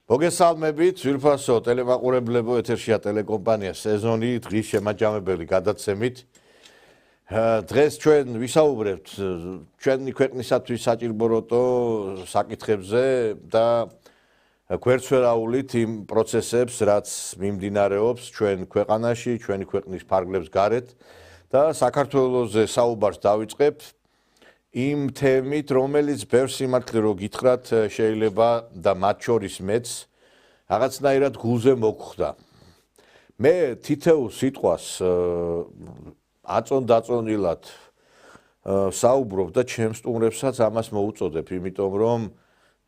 მოგესალმებით, ძვირფასო ტელემაყურებლებო, ეთერშია ტელეკომპანია სეზონი, დღის შემაჯამებელი გადაცემით. დღეს ჩვენ ვისაუბრებთ ჩვენი ქვეყნისათვის საჭირობროტო საკითხებზე და გვერდსვერავულით იმ პროცესებს, რაც მიმდინარეობს ჩვენ ქვეყანაში, ჩვენი ქვეყნის ფარგლებს გარეთ და საქართველოზე საუბარს დავიწყებ იმ თემით, რომელიც ბევრ სიმართლე რო გითხრათ, შეიძლება და მათ შორის მეც რაღაცნაირად გულზე მოგხვდა. მე თითოეულ სიტყვას აწონ-დაწონილად საუბრობ და ჩემს სტუმრებსაც ამას მოუწოდებ, იმიტომ რომ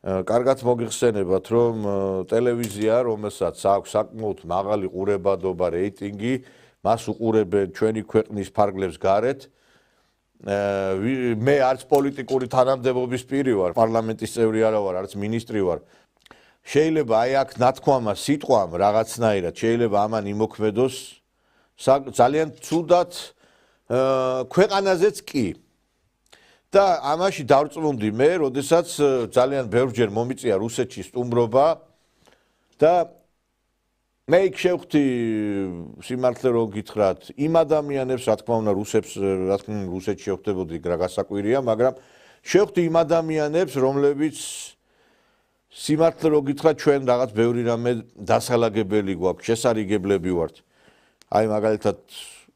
კარგად მოგიხსენებათ, რომ ტელევიზია, რომელსაც აქვს საკმაოდ მაღალი ყურებადობა, რეიტინგი, მას უყურებენ ჩვენი ქვეყნის ფარგლებს გარეთ. მე არც პოლიტიკური თანამდებობის პირი ვარ, პარლამენტის წევრი არა ვარ, არც მინისტრი ვარ. შეიძლება აი აქ ნათქვამა სიტყვამ რაღაცნაირად შეიძლება ამან იმოქმედოს ძალიან ცუდად ქვეყანაზეც კი. და ამაში დავწმუნდი მე, როდესაც ძალიან ბევრჯერ მომიწია რუსეთში სტუმრობა და მე იქ შევხვდი სიმართლე რო გითხრათ, იმ ადამიანებს, რა თქმა უნდა, რუსეთში შევხვდებოდი, რა გასაკვირია, მაგრამ შევხვდი იმ ადამიანებს, რომლებიც სიმართლე რო გითხრათ, ჩვენ რაღაც ბევრი რამე დასალაგებელი გვაქვს, შესარიგებლები ვართ. აი მაგალითად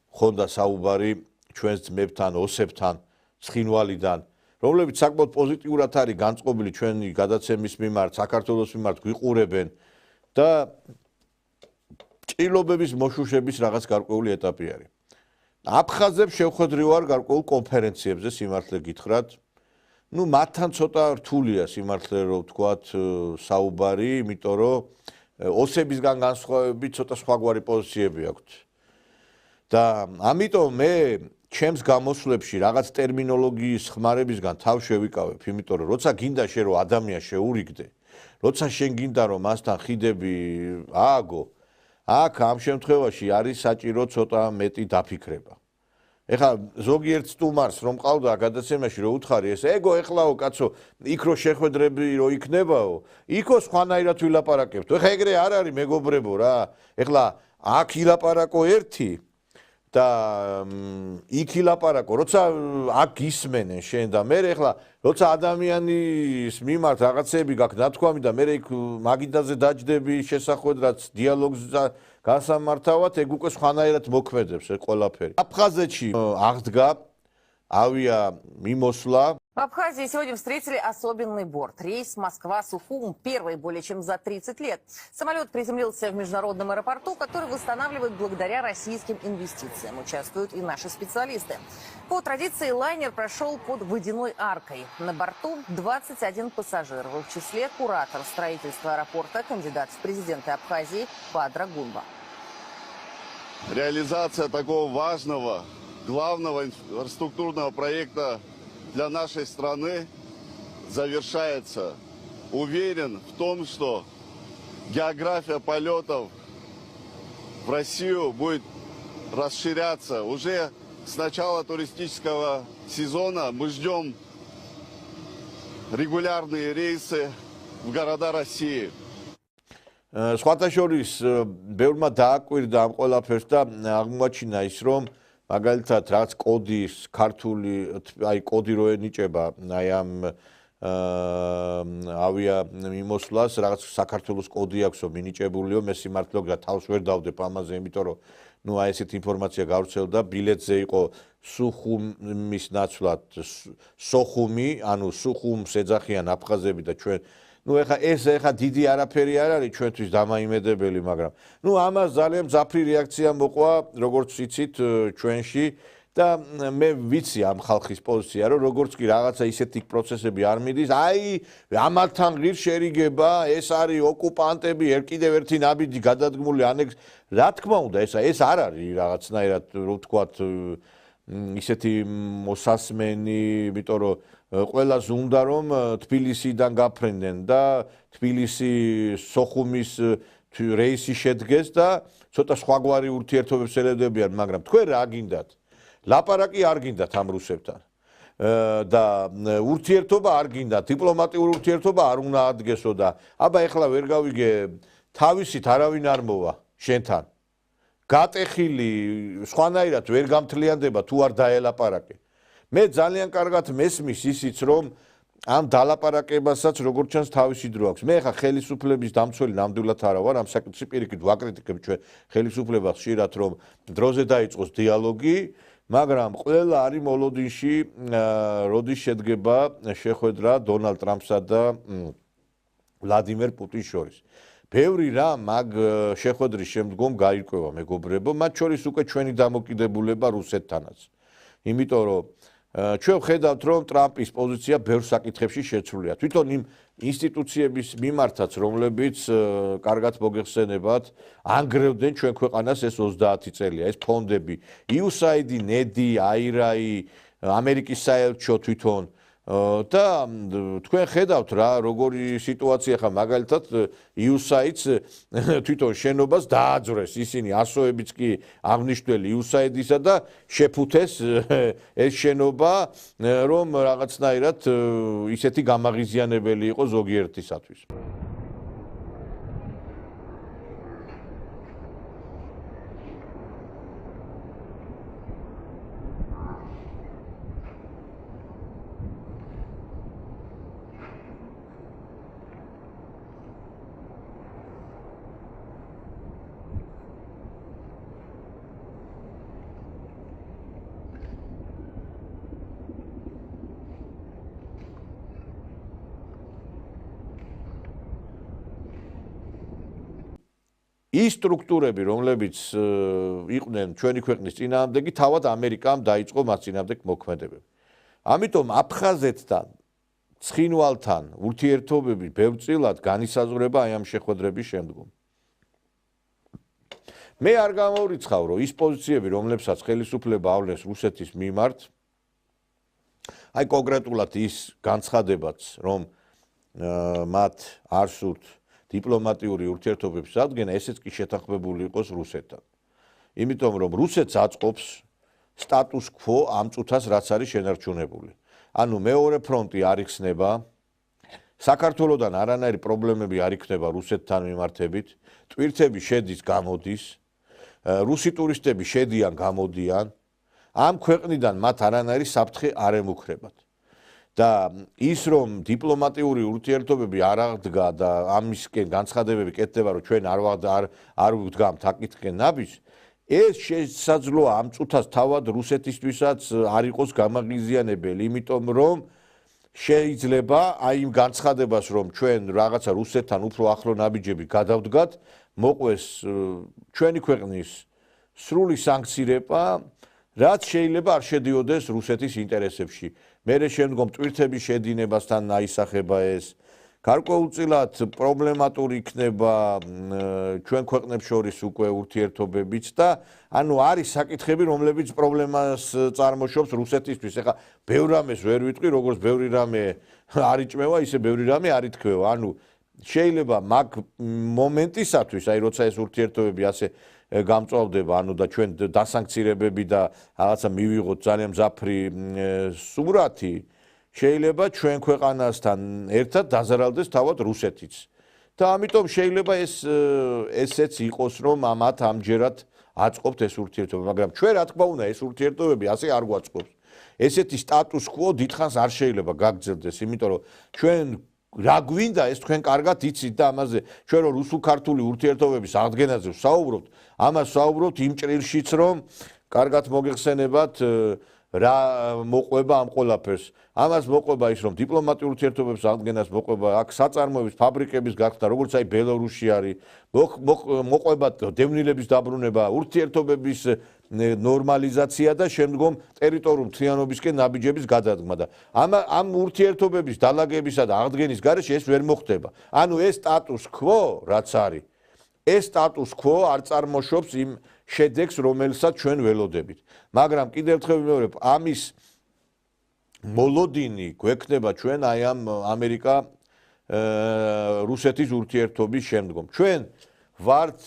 ხონდა საუბარი ჩვენს ძმებთან, ოსებთან, ცხინვალიდან, რომლებიც საკმაოდ პოზიტიურად არის განწყობილი ჩვენი გადაცემის მიმართ, საქართველოს მიმართ გვიყურებენ და ჭრილობების მოშუშების რაღაც გარკვეული ეტაპი არის. აფხაზებს შევხვედრი ვარ გარკვეულ კონფერენციებზე, სიმართლე გითხრათ. მათთან ცოტა რთულია სიმართლე რო ვთქვათ საუბარი, იმიტომ რომ ოსებისგან განსხვავებით ცოტა სხვაგვარი პოზიციები აქვთ. და ამიტომ მე ჩემს გამოსვლებში რაღაც ტერმინოლოგიის ხმარებისგან თავ შევიკავებ, იმიტომ რომ როცა გინდა შენ რომ ადამიანს შეურიგდე, როცა შენ გინდა რომ მასთან ხიდები ააგო, აქ ამ შემთხვევაში არის საჭირო ცოტა მეტი დაფიქრება. ეხლა ზოგიერთ სტუმარს რომ ყავდა გადაცემაში რომ უთხარი ეს ეგო ეხლაო კაცო, იქ რო შეხვედრები რო იქნებაო, იქო სხვანაირად ვილაპარაკებთ. ეხლა ეგრე არ არის მეგობრებო რა. ეხლა აქ ილაპარაკო ერთი და იქ ილაპარაკო, როცა აქ გისმენენ შენ და მე ეხლა როცა ადამიანის მიმართ რაღაცები გაქვს ნათქვამი და მე იქ მაგიდაზე დაჯდები შესახვედ რაც დიალოგს გასამართავად, ეგ უკვე სხვანაირად მოქმედებს ეს ყველაფერი. აფხაზეთში აღდგა ავია მიმოსვლა. В Абхазии сегодня встретили особенный борт. Рейс Москва-Сухум, первый более чем за 30 лет. Самолет приземлился в международном аэропорту, который восстанавливают благодаря российским инвестициям. Участвуют и наши специалисты. По традиции лайнер прошел под водяной аркой. На борту 21 пассажир, в их числе куратор строительства аэропорта, кандидат в президенты Абхазии Бадра Гунба. Реализация такого важного, главного инфраструктурного проекта для нашей страны завершается. Уверен в том, что география полетов в Россию будет расширяться. Уже с начала туристического сезона мы ждем регулярные рейсы в города России. სხვათა შორის ბევრმა დააკვირდა ამ ყველაფერს და აღმოაჩინა ის, რომ მაგალითად რაც კოდის ქართული აი კოდი რო ენიჭება აი ამ ავია მიმოსვლას რაღაც საქართველოს კოდი აქვსო მინიჭებულიო მე სიმართლე გა თავს ვერ დავდებ ამაზე იმიტომ რომ აი ესეთი ინფორმაცია გავრცელდა ბილეთზე იყო სუხუმის ნაცვლად სოხუმი ანუ სუხუმს ეძახიან აფხაზები და ჩვენ ეხა დიდი არაფერი არ არის ჩვენთვის დამაიმედებელი, მაგრამ ამას ძალიან მძაფრი რეაქცია მოყვა, როგორც იცით ჩვენში და მე ვიცი ამ ხალხის პოზიცია, რომ როგორც კი რაღაცა ისეთი პროცესები არ მიდის, აი ამათთან ღირს შერიგება, ეს არის ოკუპანტები, კიდევ ერთი ნაბიჯი გადადგმული ანექს, რა თქმა უნდა, ეს არ არის რაღაცნაირად, რო ვთქვათ, ისეთი მოსასმენი, იმიტომ რომ ყველას უნდა რომ თბილისიდან გაფრენდნენ და თბილისი სოხუმის რეისი შედგეს და ცოტა სხვაგვარი ურთიერთობებს ელოდებიან, მაგრამ თქვენ რა გინდათ? ლაპარაკი არ გინდათ ამ რუსებთან. და ურთიერთობა არ გინდა, დიპლომატიური ურთიერთობა არ უნდა ადგესო და აბა ეხლა ვერ გავიგე თავისით არავინ არ მოვა შენთან. გატეხილი სხვანაირად ვერ გამთლიანდება თუ არ დაელაპარაკე. მე ძალიან კარგად მესმის ისიც რომ ამ დალაპარაკებასაც როგორც ჩანს თავისი დრო აქვს. მე ხა ხელისუფლების დამცველი ნამდვილად არა ვარ, ამ საკითხში პირიქით ვაკრიტიკებ ჩვენ ხელისუფლებას ხშირად რომ დროზე დაიწყოს დიალოგი, მაგრამ ყველა არის მოლოდინში, როდის შედგება შეხვედრა დონალდ ტრამპსა და ვლადიმერ პუტინს შორის. ბევრი რამ მაგ შეხვედრის შემდგომ გაირკვევა მეგობრებო, მათ შორის უკვე ჩვენი დამოკიდებულება რუსეთთანაც. იმიტომ რომ ჩვენ ხედავთ რომ ტრამპის პოზიცია ბევრ საკითხებში შეცვლილია. თვითონ იმ ინსტიტუციების მიმართაც, რომლებიც კარგად მოგეხსენებათ, ანგრევდნენ ჩვენ ქვეყანას ეს 30 წელია, ეს ფონდები, USAID, NEDI, IRA, ამერიკის საელჩო თვითონ და თქვენ ხედავთ რა, როგორი სიტუაცია ხა მაგალითად USAID-ს თვითონ შენობას დააძრეს, ისინი ასოებიც კი აღნიშნული USAID-ისა და შეფუთეს ეს შენობა, რომ რაღაცნაირად ისეთი გამაღიზიანებელი იყო ზოგიერთისათვის. ის სტრუქტურები, რომლებიც იყვნენ ჩვენი ქვეყნის წინააღმდეგი, თავად ამერიკამ დაიწყო მათ წინააღმდეგ მოქმედებები. ამიტომ აფხაზეთთან, ცხინვალთან ურთიერთობები ბევრწილად განისაზღვრება აი ამ შეხვედრების შემდგომ. მე არ გამორიცხავ, რომ ის პოზიციები, რომლებსაც ხელისუფლება ავლენს რუსეთის მიმართ, აი კონკრეტულად ის განცხადებაც, რომ მათ არ სურთ დიპლომატიური ურთიერთობების ადგენა, ესეც კი შეთანხმებული იყოს რუსეთთან. იმიტომ რომ რუსეთს აწყობს სტატუს კვო ამ წუთას, რაც არის შენარჩუნებული. ანუ მეორე ფრონტი არ იხსნება, საქართველოსთან არანაირი პრობლემები არ იქნება რუსეთთან მიმართებით, ტვირთები შედის, გამოდის, რუსი ტურისტები შედიან, გამოდიან, ამ ქვეყნიდან მათ არანაირი საფრთხე არ ემუქრებათ. და ის რომ დიპლომატიური ურთიერთობები არ აღდგა და ამისკენ განცხადებები კეთდება რომ ჩვენ არ ვდგამთ აკითხენ ნაბიჯს, ეს შესაძლოა ამ წუთას თავად რუსეთისთვისაც არ იყოს გამაღიზიანებელი, იმიტომ რომ შეიძლება აი იმ განცხადებას რომ ჩვენ რაღაცა რუსეთთან უფრო ახლო ნაბიჯები გადავდგათ, მოყვეს ჩვენი ქვეყნის სრული სანქცირება, რაც შეიძლება არ შედიოდეს რუსეთის ინტერესებში. მერე შემდგომ ტვირთების შედინებასთან აისახება ეს. გარკვეულწილად პრობლემატური იქნება ჩვენ ქვეყნებს შორის უკვე ურთიერთობებიც და ანუ არის საკითხები, რომლებიც პრობლემას წარმოშობს რუსეთისთვის. ეხლა ბევრ რამეს ვერ ვიტყვი, როგორც ბევრი რამე არ იჭმევა, ისე ბევრი რამე არ ითქვევა. ანუ შეიძლება მაგ მომენტისათვის, აი როცა ეს ურთიერთობები ასე გამწვავდება, ანუ და ჩვენ დასანქცირებები და რაღაცა მივიღოთ ძალიან მძაფრი სურათი, შეიძლება ჩვენ ქვეყანასთან ერთად დაზარალდეს თავად რუსეთიც. და ამიტომ შეიძლება ესეც იყოს, რომ მათ ამჯერად აწყობთ ეს ურთიერთობა, მაგრამ ჩვენ რა თქმა უნდა ეს ურთიერთობები ასე არ გვაწყობს. ესეთი სტატუს კვო დიდხანს არ შეიძლება გაგრძელდეს, იმიტომ რომ ჩვენ რა გვინდა ეს თქვენ კარგად იცით და ამაზე ჩვენ რომ რუსულ-ქართული ურთიერთობების აღდგენაზე ვსაუბრობთ, ამას ვსაუბრობთ იმ ჭრილშიც რომ კარგად მოგეხსენებათ რა მოყვება ამ ყველაფერს. ამას მოყვება ის რომ დიპლომატიურ ურთიერთობების აღდგენას მოყვება აქ საწარმოების ფაბრიკების გახსნა, როგორც აი ბელორუსი არის, მოყვება დევნილების დაბრუნება, ურთიერთობების ნორმალიზაცია და შემდგომ ტერიტორიულ მთლიანობისკენ ნაბიჯების გადადგმა და ამ ურთიერთობების დალაგებისა და აღდგენის გარეშე ეს ვერ მოხდება. ანუ ეს სტატუს კვო რაც არის, ეს სტატუს კვო არ წარმოშობს იმ შედეგს, რომელსაც ჩვენ ველოდებით. მაგრამ კიდევ ერთხელ ვიმეორებ, ამის მოლოდინი გვექნება ჩვენ აი ამ ამერიკა რუსეთის ურთიერთობის შემდგომ. ჩვენ ვართ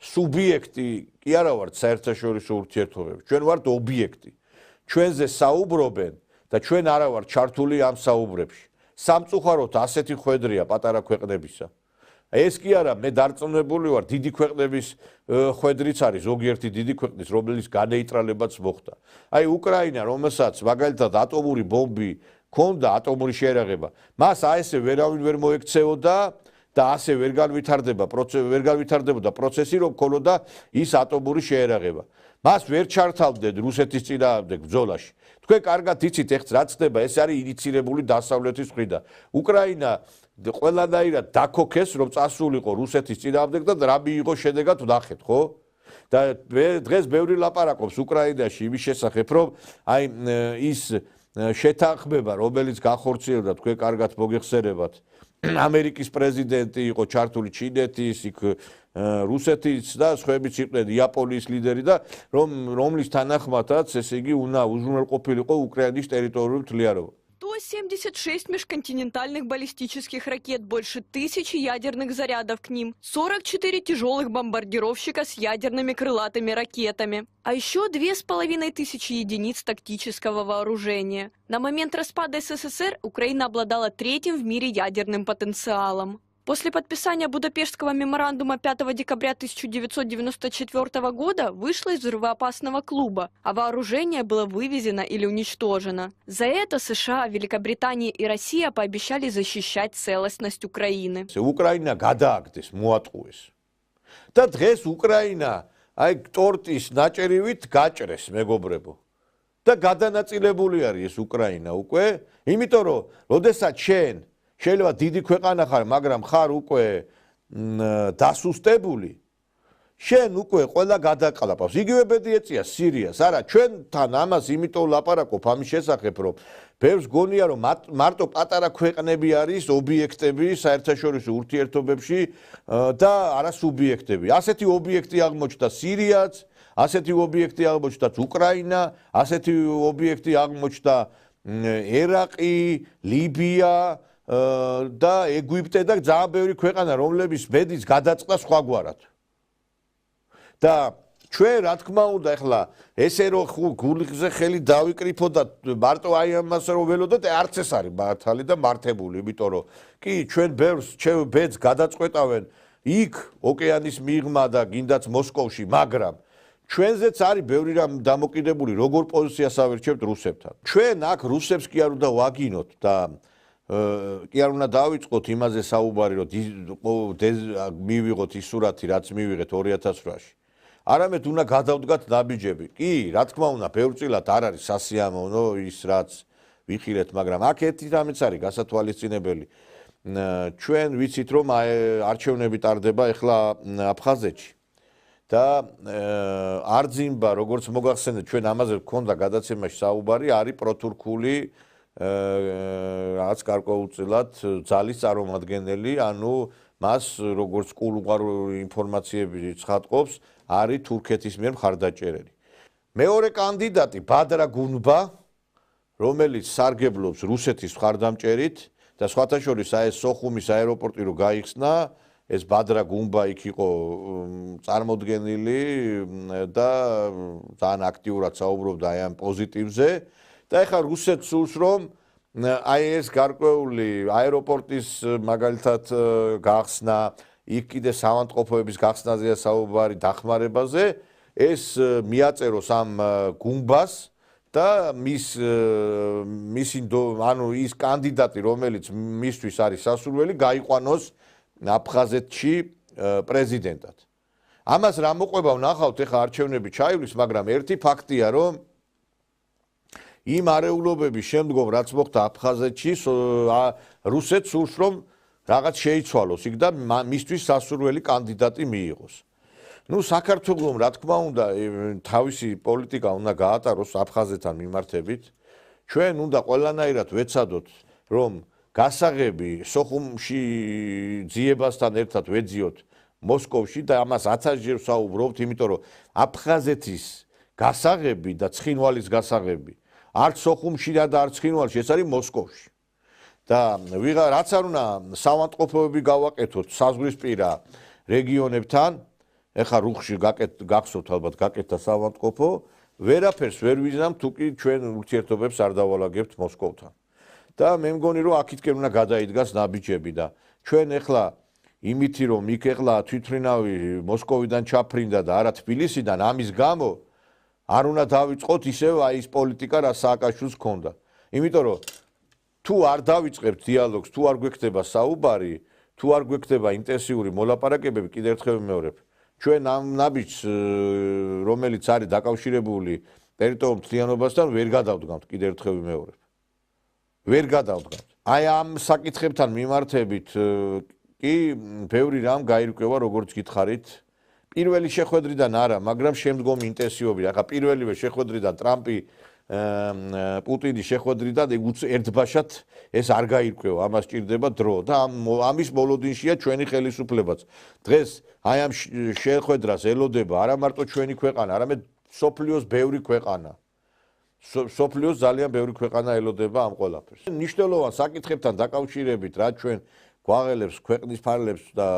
სუბიექტი, კი არა ვართ საერთაშორისო ურთიერთობებში. ჩვენ ვართ ობიექტი. ჩვენზე საუბრობენ და ჩვენ არა ვართ ჩართული ამ საუბრებში. სამწუხაროდ ასეთი ხვედრია პატარა ქვეყნებისა. ეს კი არა, მე დარწმუნებული ვარ, დიდი ქვეყნების ხვედრიც არის, ზოგიერთი დიდი ქვეყნის, რომელიც განეიტრალებაც მოხდა. აი უკრაინა, რომელსაც მაგალითად ატომური ბომბი ქონდა, ატომური შეერაღება, მას ასე ვერავინ ვერ მოექცეოდა და ასე ვერ განვითარდებოდა პროცესი, რომ ქონოდა ის ატომური შეერაღება. მას ვერ ჩართავდნენ რუსეთის წინააღმდეგ ბრძოლაში. თქვენ კარგად იცით, ეხლა რაც ხდება, ეს არის ინიცირებული დასავლეთის მხრიდან. უკრაინა ყველანაირად დაქოქეს, რომ წასულიყო რუსეთის წინააღმდეგ და რა მიიღო შედეგად ვნახეთ, ხო? და დღეს ბევრი ლაპარაკობს უკრაინაში იმის შესახებ, რომ აი ის შეთანხმება, რომელიც განხორციელდა, თქვენ კარგად მოგეხსენებათ, ამერიკის პრეზიდენტი იყო ჩართული, ჩინეთის, იქ რუსეთის და სხვაებიც იყვნენ, იაპონიის ლიდერი და რომლის თანახმადაც, ესე იგი, უზრუნველყოფილიყო უკრაინის ტერიტორიული თლიანობა. 176 межконтинентальных баллистических ракет, больше 1000 ядерных зарядов к ним, 44 тяжелых бомбардировщика с ядерными крылатыми ракетами, а еще 2500 единиц тактического вооружения. На момент распада СССР Украина обладала третьим в мире ядерным потенциалом. После подписания Будапештского меморандума 5 декабря 1994 года вышла из взрывоопасного клуба, а вооружение было вывезено или уничтожено. За это США, Великобритания и Россия пообещали защищать целостность Украины. Украина გადააგდეს, მოატყუეს. და დღეს უკრაინა აი ტორტის ნაჭერივით გაჭრეს, მეგობრებო. და გადანაწილებული არის ეს უკრაინა უკვე, იმიტომ რომ როდესაც შეიძლება დიდი ქვეყანა ხარ, მაგრამ ხარ უკვე დასუსტებული. შენ უკვე ყველა გადაყლაპავს. იგივე ბედი ეწია სირიას. არა, ჩვენთან ამას იმიტომ ლაპარაკობ ამის შესახებ, რომ ბევრს გონია, რომ მარტო პატარა ქვეყნები არის ობიექტები საერთაშორისო ურთიერთობებში და არა სუბიექტები. ასეთი ობიექტი აღმოჩნდა სირიაც, ასეთი ობიექტი აღმოჩნდა უკრაინა, ასეთი ობიექტი აღმოჩნდა ერაყი, ლიბია და ეგვიპტე და ძალიან ბევრი ქვეყანა, რომლების ბედის გადაწყდა სხვაგვარად. და ჩვენ რა თქმა უნდა ახლა ესე რომ გულზე ხელი დავიკრიფო და მარტო აი ამას რომ ველოდოთ, არც ეს არის მართალი და მართებული, იმიტომ რომ კი ჩვენ ბევრს ბედს გადაწყვეტავენ იქ ოკეანის მიღმა და გინდაც მოსკოვში, მაგრამ ჩვენზეც არის ბევრი რამ დამოკიდებული, როგორ პოზიციას ავირჩევთ რუსებთან. ჩვენ აქ რუსებს კი არ უნდა ვაგინოთ და კი არ უნდა დავიწყოთ იმაზე საუბარი, რომ მივიღოთ ის სურათი, რაც მივიღეთ 2008-ში. არამედ უნდა გადავდგათ ნაბიჯები. კი, რა თქმა უნდა, ბევრწილად არ არის სასიამოვნო ის, რაც ვიხილეთ, მაგრამ აქ ერთი რამეც არის გასათვალისწინებელი. ჩვენ ვიცით, რომ არჩევნები ტარდება ახლა აფხაზეთში. და არძიმბა, როგორც მოგახსენეთ, ჩვენ ამაზე გქონდა გადაცემაში საუბარი, არის პროთურქული რაც გარკვეულწილად ძალის წარმომადგენელი, ანუ მას როგორც კულუარული ინფორმაციები ცხადყოფს, არის თურქეთის მიერ მხარდაჭერილი. მეორე კანდიდატი ბადრა გუნბა, რომელიც სარგებლობს რუსეთის მხარდამჭერით და სხვათა შორის ეს სოხუმის აეროპორტი რო გაიხსნა, ეს ბადრა გუნბა იქ იყო წარმოდგენილი და ძალიან აქტიურად საუბრობდა აი ამ პოზიტივზე. და ეხლა რუსეთს სურს, რომ აი ეს გარკვეული აეროპორტის მაგალითად გახსნა, იქ კიდე საავადმყოფოების გახსნაზეა საუბარი, დახმარებაზე, ეს მიაწეროს ამ გუნბას და ანუ ის კანდიდატი, რომელიც მისთვის არის სასურველი, გაიყვანოს აფხაზეთში პრეზიდენტად. ამას რა მოყვება ვნახავთ, ეხლა არჩევნები ჩაივლის, მაგრამ ერთი ფაქტია, რომ იმ არეულობების შემდგომ, რაც მოხდა აფხაზეთში, რუსეთს სურს, რომ რაღაც შეიცვალოს იქ და მისთვის სასურველი კანდიდატი მიიღოს. ნუ საქართველოს რა თქმა უნდა თავისი პოლიტიკა უნდა გაატაროს აფხაზეთთან მიმართებით. ჩვენ უნდა ყველანაირად ვეცადოთ, რომ გასაღები სოხუმში ძიებასთან ერთად ვეძიოთ მოსკოვში და ამას 1000-ჯერ საუბრობთ, იმიტომ რომ აფხაზეთის გასაღები და ცხინვალის გასაღები არც სოხუმში და არც ცხინვალში, ეს არის მოსკოვში. და რაც არ უნდა საავადმყოფოები გავაკეთოთ საზღვრისპირა რეგიონებთან, ეხლა რუხში გახსოვთ ალბათ გაკეთდა საავადმყოფო ვერაფერს ვერ ვიზამ თუ კი ჩვენ ურთიერთობებს არ დავალაგებთ მოსკოვთან. და მე მგონი რომ აქეთკენ უნდა გადაიდგას ნაბიჯები და ჩვენ ეხლა იმითი რომ იქ ეხლა თვითმფრინავი მოსკოვიდან ჩაფრინდა და არა თბილისიდან ამის გამო არ უნდა დავიწყოთ ისევ აი ის პოლიტიკა რა სააკაშვილს ჰქონდა. იმიტომ რომ თუ არ დავიწყებთ დიალოგს, თუ არ გვექნება საუბარი, თუ არ გვექნება ინტენსიური მოლაპარაკებები, კიდევ ერთხელ ვიმეორებ, ჩვენ ამ ნაბიჯს რომელიც არის დაკავშირებული ტერიტორიულ მთლიანობასთან ვერ გადავდგამთ, კიდევ ერთხელ ვიმეორებ. ვერ გადავდგამთ. აი ამ საკითხებთან მიმართებით კი ბევრი რამ გაირკვევა, როგორც გითხარით. პირველი შეხვედრიდან არა, მაგრამ შემდგომი ინტენსივობით. ახლა პირველივე შეხვედრიდან ტრამპი პუტინის შეხვედრიდან ერთბაშად ეს არ გაირკვევა, ამას ჭირდება დრო და ამის მოლოდინშია ჩვენი ხელისუფლებაც. დღეს აი ამ შეხვედრას ელოდება არა მარტო ჩვენი ქვეყანა, არამედ სოფლიოს ბევრი ქვეყანა. სოფლიოს ძალიან ბევრი ქვეყანა ელოდება ამ ყველაფერს. მნიშვნელოვან საკითხებთან დაკავშირებით, რაც ჩვენ გვაღელებს ქვეყნის ფარგლებს და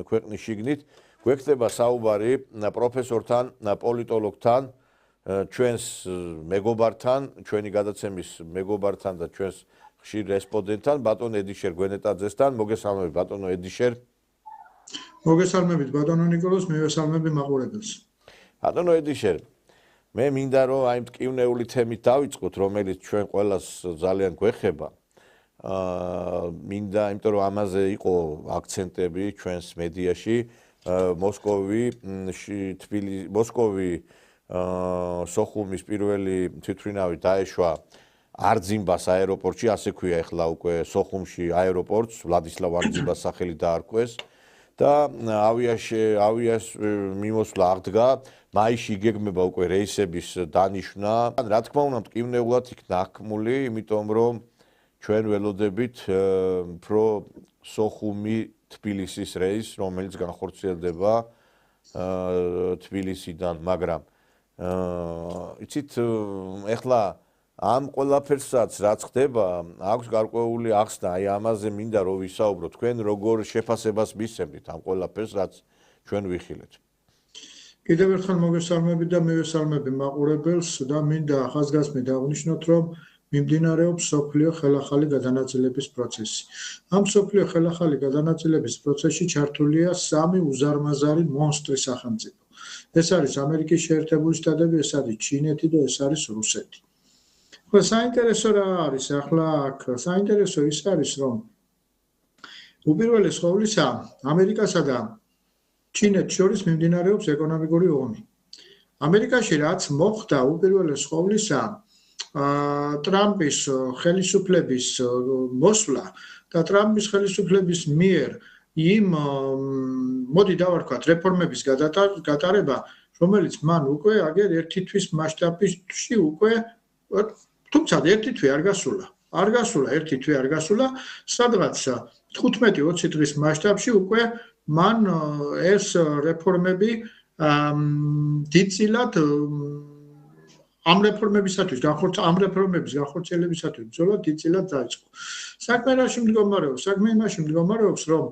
ქვეყნის შიგნით, გვექნება საუბარი პროფესორთან, პოლიტოლოგთან, ჩვენს მეგობართან, ჩვენი გადაცემის მეგობართან და ჩვენს ხშირ რესპონდენტთან, ბატონ ედიშერ გვენეტაძესთან. მოგესალმებით ბატონო ედიშერ. მოგესალმებით ბატონო ნიკოლოზ, მივესალმები მაყურებელს. ბატონო ედიშერ, მე მინდა რომ აი მტკივნეული თემით დავიწყოთ, რომელიც ჩვენ ყველას ძალიან გვეხება. მინდა, იმიტომ რომ ამაზე იყო აქცენტები ჩვენს მედიაში, მოსკოვი სოხუმის პირველი თვითმფრინავი დაეშვა არძიმბას აეროპორტში, ასე ქვია ეხლა უკვე სოხუმში აეროპორტს, ვლადისლავ არძიმბას სახელი დაარქვეს და ავიას მიმოსვლა აღდგა, მაისში იგეგმება უკვე რეისების დანიშვნა. რა თქმა უნდა, მტკივნეულად იქნა აღქმული, იმიტომ რომ ჩვენ ველოდებით პრო სოხუმი თბილისის რეის, რომელიც განხორციელდება თბილისიდან, მაგრამ იცით, ეხლა ამ ყველაფერსაც რაც ხდება, აქვს გარკვეული ახსნა, აი ამაზე მინდა რომ ვისაუბრო, თქვენ როგორ შეფასებას მისცემთ ამ ყველაფერს, რაც ჩვენ ვიხილეთ. კიდევ ერთხელ მოგესალმებით და მივესალმები მაყურებელს და მინდა ახალგაზრდით აღნიშნოთ, რომ მიმდინარეობს სოფლიო ხელახალი გადანაწილების პროცესი. ამ სოფლიო ხელახალი გადანაწილების პროცესში ჩართულია 3 უზარმაზარი მონსტრი სახელმწიფო. ეს არის ამერიკის შეერთებული შტატები, ეს არის ჩინეთი და ეს არის რუსეთი. ხო, საინტერესო რა არის ახლა აქ? საინტერესო ის არის, რომ უპირველეს ყოვლისა ამერიკასა და ჩინეთს შორის მიმდინარეობს ეკონომიკური ომი. ამერიკაში რაც მოხდა უპირველეს ყოვლისა ტრამპის ხელისუფლების მოსვლა და ტრამპის ხელისუფლების მიერ იმ მოდი დავარქვათ რეფორმების გატარება, რომელიც მან უკვე აგერ ერთი თვის მასშტაბში უკვე თუმცა ერთი თვე არ გასულა, სადღაც 15-20 დღის მასშტაბში უკვე მან ეს რეფორმები დიდწილად ამ რეფორმების განხორციელებისათვის ბრძოლა დიდწილად დაიწყო. საქმე იმაში მდგომარეობს, რომ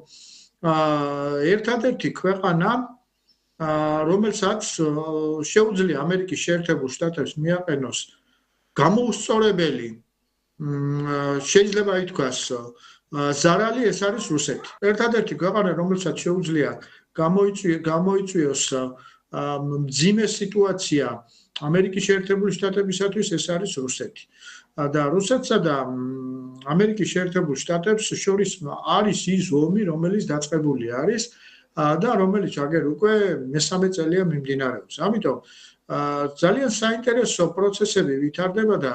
ერთადერთი ქვეყანა, რომელსაც შეუძლია ამერიკის შეერთებულ შტატებს მიაყენოს გამოუსწორებელი, შეიძლება ითქვას, ზარალი, ეს არის რუსეთი. ერთადერთი ქვეყანა, რომელსაც შეუძლია გამოიწვიოს მძიმე სიტუაცია ამერიკის შეერთებული შტატებისათვის, ეს არის რუსეთი. და რუსეთსა და ამერიკის შეერთებულ შტატებს შორის არის ის ომი, რომელიც დაწყებული არის და რომელიც აგერ უკვე მესამე წელია მიმდინარეობს. ამიტომ ძალიან საინტერესო პროცესები ვითარდება და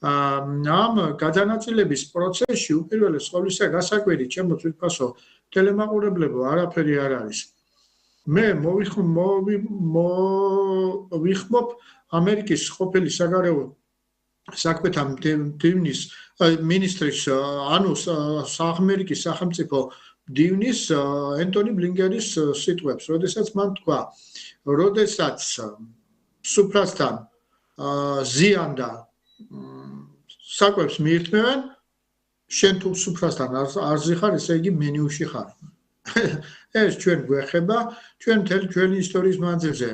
ამ გადანაწილების პროცესში უპირველეს ყოვლისა გასაკვირი, ჩემო თვითფასო ტელემაყურებლებო, არაფერი არ არის. მე მოვიხმობ ამერიკის ყოფილი საგარეო საქმეთა მდივნის მინისტრის, ანუ ამერიკის სახელმწიფო მდივნის ენტონი ბლინკენის სიტყვებს, როდესაც მან თქვა, როდესაც სუფრასთან ზიან და საკვებს მიირთმევენ, შენ თუ სუფრასთან არ ზიხარ, ესე იგი მენიუში ხარ. ეს ჩვენ გვეხება, ჩვენ მთელი ჩვენი ისტორიის მანძილზე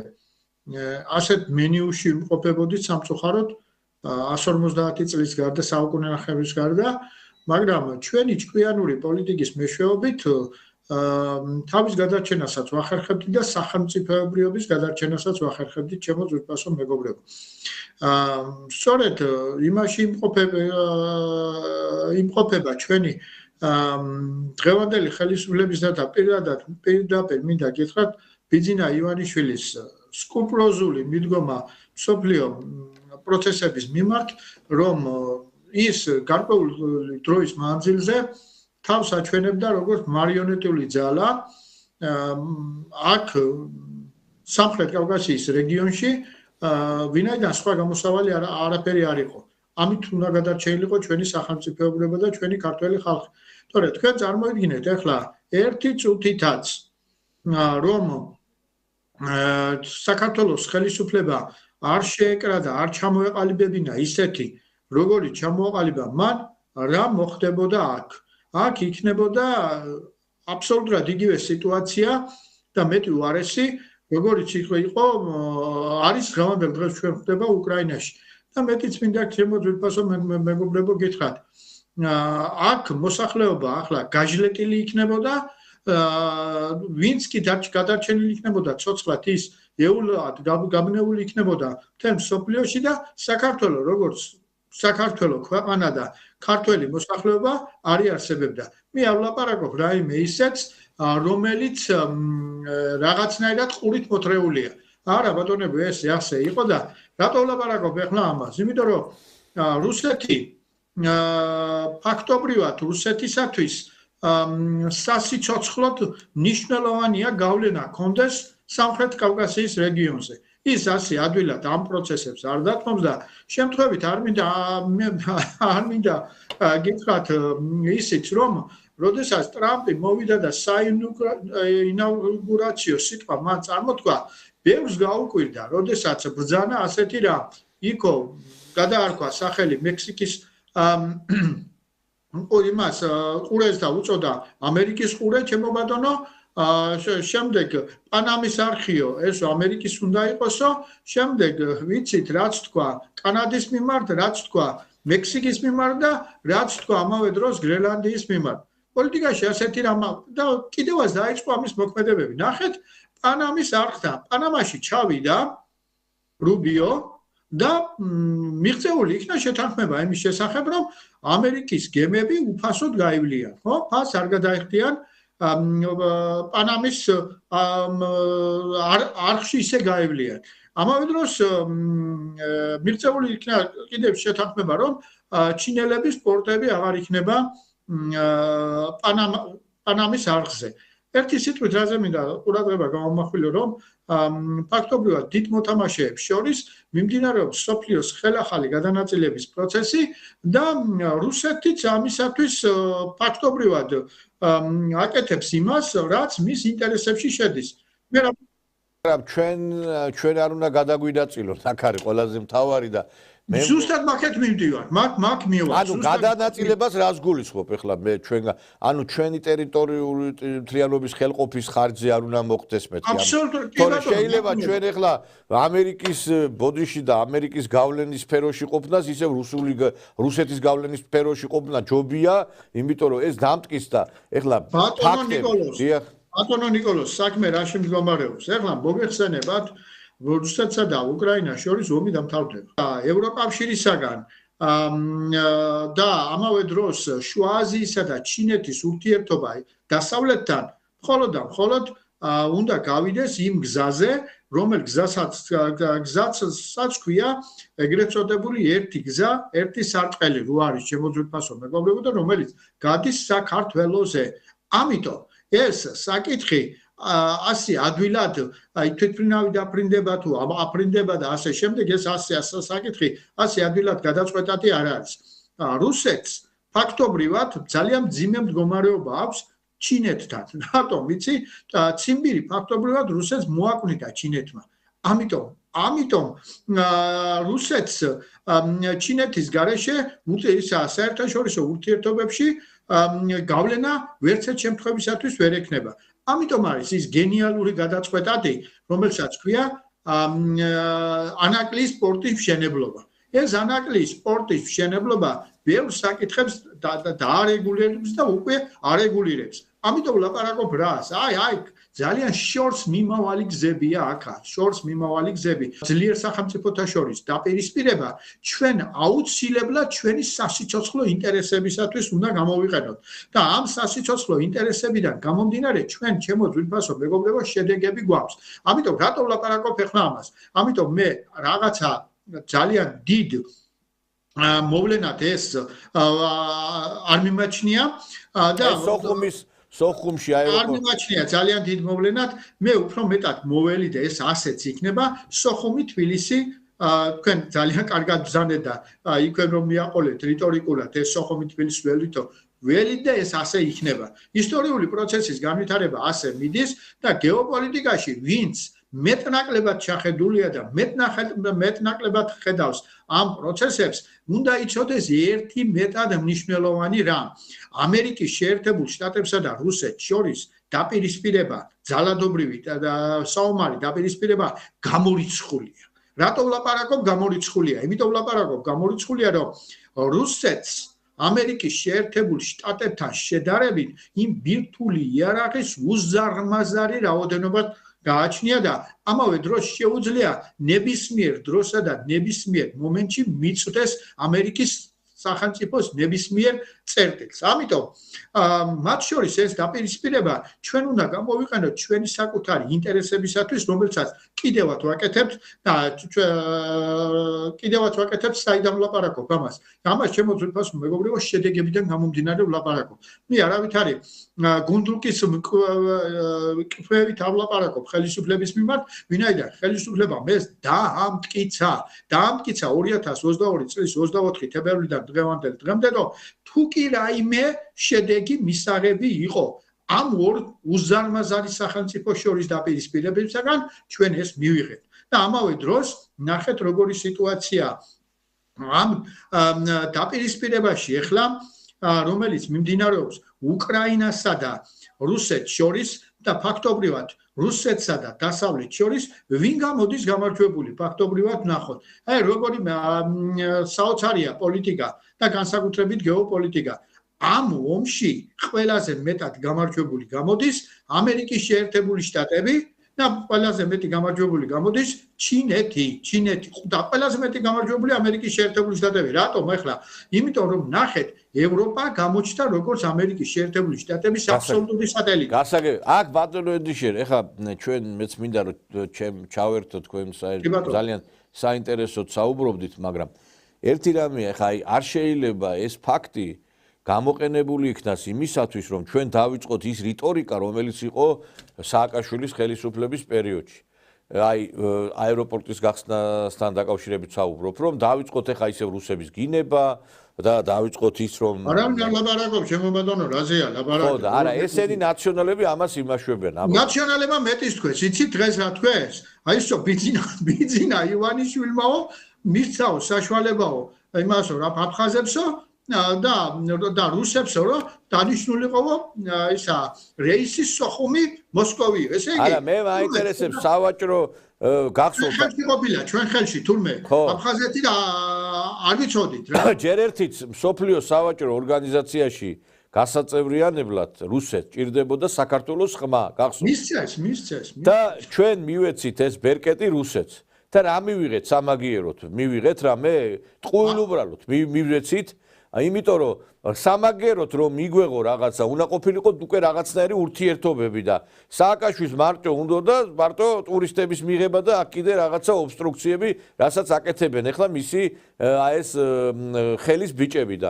ასეთ მენიუში იმყოფებოდით სამწუხაროდ 150 წლის გარდა საუკუნეების გარდა, მაგრამ ჩვენი ჭკვიანური პოლიტიკის მეშვეობით თავის გადარჩენასაც ვახერხებდით და სახელმწიფოებრიობის გადარჩენასაც ვახერხებდით, ჩემო ძვირფასო მეგობრებო. სწორედ იმაში იმყოფება ჩვენი დღევანდელი ხელისუფლებისა და პირდაპირ მინდა გითხრათ ბიძინა ივანიშვილის სკრუპულოზული მიდგომა მსოფლიო პროცესების მიმართ, რომ ის გარკვეული დროის მანძილზე თავს აჩვენებდა როგორც მარიონეტული ძალა აქ სამხრეთ კავკასიის რეგიონში, ვინაიდან სხვა გამოსავალი არაფერი არ იყო. ამით უნდა გადარჩენილიყო ჩვენი სახელმწიფოებრიობა და ჩვენი ქართველი ხალხი. თორე თქვენ წარმოიდგინეთ ახლა ერთი წუთითაც რომ საქართველოს ხელისუფლება არ შეეკრა და არ ჩამოეყალიბებინა ისეთი, როგორიც ჩამოაყალიბა მან, რა მოხდებოდა აქ. აქ იქნებოდა აბსოლუტურად იგივე სიტუაცია და მეტი უარესი, როგორიც იყო არის დღევანდელ დღეს ჩვენ ხდება უკრაინაში. და მეტიც მინდა ჩემო ძვირფასო მეგობრებო გითხრათ, აქ მოსახლეობა ახლა გაჟლეტილი იქნებოდა, ვინც კი გადარჩენილი იქნებოდა ცოცხლად ის ეულად გაბნეული იქნებოდა მთელ მსოფლიოში და საქართველოს როგორც საქართველოს ქვეყანა და ქართველი მოსახლეობა არ იარსებებდა. მე ავლაპარაკობ რაიმე ისეთს, რომელიც რაღაცნაირად ყურით მოთრეულია. არა ბატონებო, ეს ასე იყო და რატო ვლაპარაკობ ახლა ამას? იმიტომ რომ რუსეთი ფაქტობრივად რუსეთისათვის სასიცოცხლოდ მნიშვნელოვანია გავლენა კონდეს სამხრეთ კავკასიის რეგიონზე. ის ასე ადვილად ამ პროცესებს არ დათმობს და შემთხვევით არ მინდა გითხრათ ისიც რომ როდესაც ტრამპი მოვიდა და საინაუგურაციო სიტყვა მან წარმოთქვა, ბევრს გაუკვირდა, როდესაც ბრძანა ასეთი რა იქო გადაარქვა სახელი მექსიკის იმას ყურეს და უწოდა ამერიკის ყურე, ჩემო ბატონო, შემდეგ პანამის არქიო, ეს ამერიკის უნდა იყოსო, შემდეგ ვიცით რაც თქვა კანადის მიმართ, რაც თქვა მექსიკის მიმართ და რაც თქვა ამავე დროს გრენლანდიის მიმართ. პოლიტიკაში ასეთი რამ და კიდევაც დაიწყო ამის მოქმედებები. ნახეთ პანამის არხთან. პანამაში ჩავიდა რუბიო და მიღწეული იქნა შეთანხმება იმის შესახებ, რომ ამერიკის გემები უფასოდ გაივლიან, ხო? ფას არ გადაიხდიან პანამის არხში ისე გაივლიან. ამავე დროს მიღწეული იქნა კიდევ შეთანხმება, რომ ჩინელების პორტები აღარ იქნება პანამის არხზე. ერთი სიტყვით რაზე მინდა ყურადღება გამომახვილო, რომ ფაქტობრივად დიდ მოთამაშეებს შორის მიმდინარეობს სოფლიოს ხელახალი გადანაწილების პროცესი და რუსეთიც ამისათვის ფაქტობრივად აკეთებს იმას, რაც მის ინტერესებში შედის. ჩვენ არ უნდა გადაგვიდაწილოთ, აქ არის ყველაზე მთავარი და მე ზუსტად მაგეთ მივდივარ, მაგ მივარ. ანუ გადანაწილებას რას გულისხმობ ახლა მე ანუ ჩვენი ტერიტორიული მთლიანობის ხელყოფის ხარჯზე არ უნდა მოხდეს მეთქი. აბსოლუტურად კი ბატონო. შეიძლება ჩვენ ახლა ამერიკის ბოდიში და ამერიკის გავლენის სფეროში ყოფნას ისევ რუსეთის გავლენის სფეროში ყოფნა ჯობია, იმიტომ რომ ეს დამტკის და ახლა ბატონო ნიკოლოს, საქმე რაში მდგომარეობს? ახლა მოგეხსენებათ რუსეთსა და უკრაინას შორის ომი დამთავრდება. ევროკავშირისაგან და ამავე დროს შუა აზიისა და ჩინეთის ურთიერთობა დასავლეთთან მხოლოდ უნდა გავიდეს იმ გზაზე, რომელ გზასაც ქვია ეგრეთ წოდებული ერთი გზა, ერთი სარტყელი რო არის ჩემო ძვირფასო მეგობრებო და რომელიც გადის საქართველოზე. ამიტომ ეს საკითხი ასე ადვილად თვითმფრინავი დაფრინდება თუ აფრინდება და ასე შემდეგ ეს ასე საკითხი ასე ადვილად გადაწყვეტათი არ არის. რუსეთს ფაქტობრივად ძალიან მძიმე მდგომარეობა აქვს ჩინეთთან. რატომ ვიცი? ციმბირი ფაქტობრივად რუსეთს მოაკვნიდა ჩინეთმა. ამიტომ რუსეთს ჩინეთის გარეშე საერთაშორისო ურთიერთობებში გავლენა ვერცერთ შემთხვევისათვის ვერ ექნება. ამიტომ არის ის გენიალური გადაწყვეტადი, რომელსაც ქვია ანაკლის სპორტის მშენებლობა. ეს ანაკლის სპორტის მშენებლობა ბევრ საკითხებს დაარეგულირებს და უკვე არეგულირებს. ამიტომ ლაპარაკობ რას? აი ძალიან შორს მიმავალი გზებია აქ. შორს მიმავალი გზები. ძლიერ სახელმწიფოთა შორის დაპირისპირება ჩვენ აუცილებლად ჩვენი სასიცოცხლო ინტერესებისათვის უნდა გამოვიყენოთ. და ამ სასიცოცხლო ინტერესებიდან გამომდინარე ჩვენ ჩემო ძვირფასო მეგობრებო შედეგები გვაქვს. ამიტომ რატო ლაპარაკობ ახლა ამას? ამიტომ მე რაღაცა ძალიან დიდ მოვლენად ეს არ მიმაჩნია და სოხუმში არ მიმაჩნია ძალიან დიდ მოვლენად, მე უფრო მეტად მოველი და ეს ასეც იქნება სოხუმი თბილისი თქვენ ძალიან კარგად ბრძანეთ და იქვე რომ მიაყოლეთ რიტორიკულად ეს სოხუმი თბილისი ველი და ეს ასე იქნება. ისტორიული პროცესის განვითარება ასე მიდის და გეოპოლიტიკაში ვინც მეტნაკლებად ჩახედულია და მეტნაკლებად ხედავს ამ პროცესებს, უნდა იცოდეს ერთი მეტად მნიშვნელოვანი რამ. ამერიკის შეერთებულ შტატებსა და რუსეთს შორის დაპირისპირება, ძალადობრივი და საომარი დაპირისპირება გამორიცხულია. რატო ვლაპარაკობ გამორიცხულია? იმიტომ ვლაპარაკობ გამორიცხულია, რომ რუსეთს ამერიკის შეერთებულ შტატებთან შედარებით იმ ბირთვული იარაღის უზარმაზარი რაოდენობა გააჩნია და ამავე დროს შეუძლია ნებისმიერ დროსა და ნებისმიერ მომენტში მიწვდეს ამერიკის სახელმწიფოს ნებისმიერ წერტილს. ამიტომ მათ შორის ეს დაპირისპირება ჩვენ უნდა გამოვიყენოთ ჩვენი საკუთარი ინტერესებისათვის, რომელსაც კიდევაც ვაკეთებთ და კიდევაც ვაკეთებთ საიდან ვლაპარაკობ ამას. ამას ჩემო ძვირფასო მეგობრებო შედეგებიდან გამომდინარე ვლაპარაკობ. მე არავითარი გუნდრუკის კვლევით არ ვლაპარაკობ ხელისუფლების მიმართ, ვინაიდან ხელისუფლებამ ეს დაამტკიცა 2022 წლის 24 თებერვლიდან დღემდე, რომ თუ კი რაიმე შედეგი მისაღები იყო ამ ორ უზარმაზარი სახელმწიფოს შორის დაპირისპირებებისაგან, ჩვენ ეს მივიღეთ. და ამავე დროს ნახეთ როგორი სიტუაცია ამ დაპირისპირებაში ახლა, რომელიც მიმდინარეობს უკრაინასა და რუსეთს შორის და ფაქტობრივად რუსეთსა და დასავლეთს შორის ვინ გამოდის გამარჯვებული ფაქტობრივად ნახოთ. აი როგორი საოცარია პოლიტიკა და განსაკუთრებით გეოპოლიტიკა. ამ ომში ყველაზე მეტად გამარჯვებული გამოდის ამერიკის შეერთებული შტატები და ყველაზე მეტი გამარჯვებული გამოდის ჩინეთი და ყველაზე მეტი გამარჯვებული ამერიკის შეერთებული შტატები. რატომ ახლა? იმიტომ რომ ნახეთ ევროპა გამოჩნდა როგორც ამერიკის შეერთებული შტატების აბსოლუტური სატელიტი. გასაგები, აქ ბატონო ედიშერ, ეხლა ჩვენ მეც მინდა რომ ჩავერთო თქვენ ძალიან საინტერესოდ საუბრობდით, მაგრამ ერთი რამეა, ეხლა არ შეიძლება ეს ფაქტი გამოყენებული იქნას იმისათვის, რომ ჩვენ დავიწყოთ ის რიტორიკა, რომელიც იყო სააკაშვილის ხელისუფლების პერიოდში. აი აეროპორტის გახსნასთან დაკავშირებით საუბრობ, რომ დავიწყოთ ეხლა ისევ რუსების გინება და დავიწყოთ ის რომ არავინ ლაპარაკობ ჩემო ბატონო, რაზეა ლაპარაკი? ხო და არა, ესენი ნაციონალები ამას იმაშვებიან. ნაციონალებმა მეტის თქვეს, იცით დღეს რა თქვეს? აი ისო ბიძინა ივანიშვილმაო მისცაო საშუალებაო იმასო რა აფხაზებსო და რუსებსო რომ დანიშნულიყო ისა რეისი სოხუმი მოსკოვი. ესე იგი არა, მე მაინტერესებს სავაჭრო გახსოვთ. ხელში ყოფილა ჩვენ ხელში თურმე აფხაზეთი და არ ვიცოდით რა. ჯერ ერთიც მსოფლიო სავაჭრო ორგანიზაციაში გასაწევრიანებლად რუსეთს ჭირდებოდა საქართველოს ხმა, გახსოვთ? მისცეს. და ჩვენ მივეცით ეს ბერკეტი რუსეთს. და რა მივიღეთ სამაგიეროდ? მივიღეთ რამე ტყუილ უბრალოდ მივეცით. იმიტომ რომ სამაგეროთ რომ მიგვეღო რაღაცა, უნდა ყოფილიყო უკვე რაღაცნაირი ურთიერთობები და სააკაშვილს მარტო უნდა და მარტო ტურისტების მიღება და აქ კიდე რაღაცა ობსტრუქციები, რასაც აკეთებენ ახლა მისი ეს ხელის ბიჭები და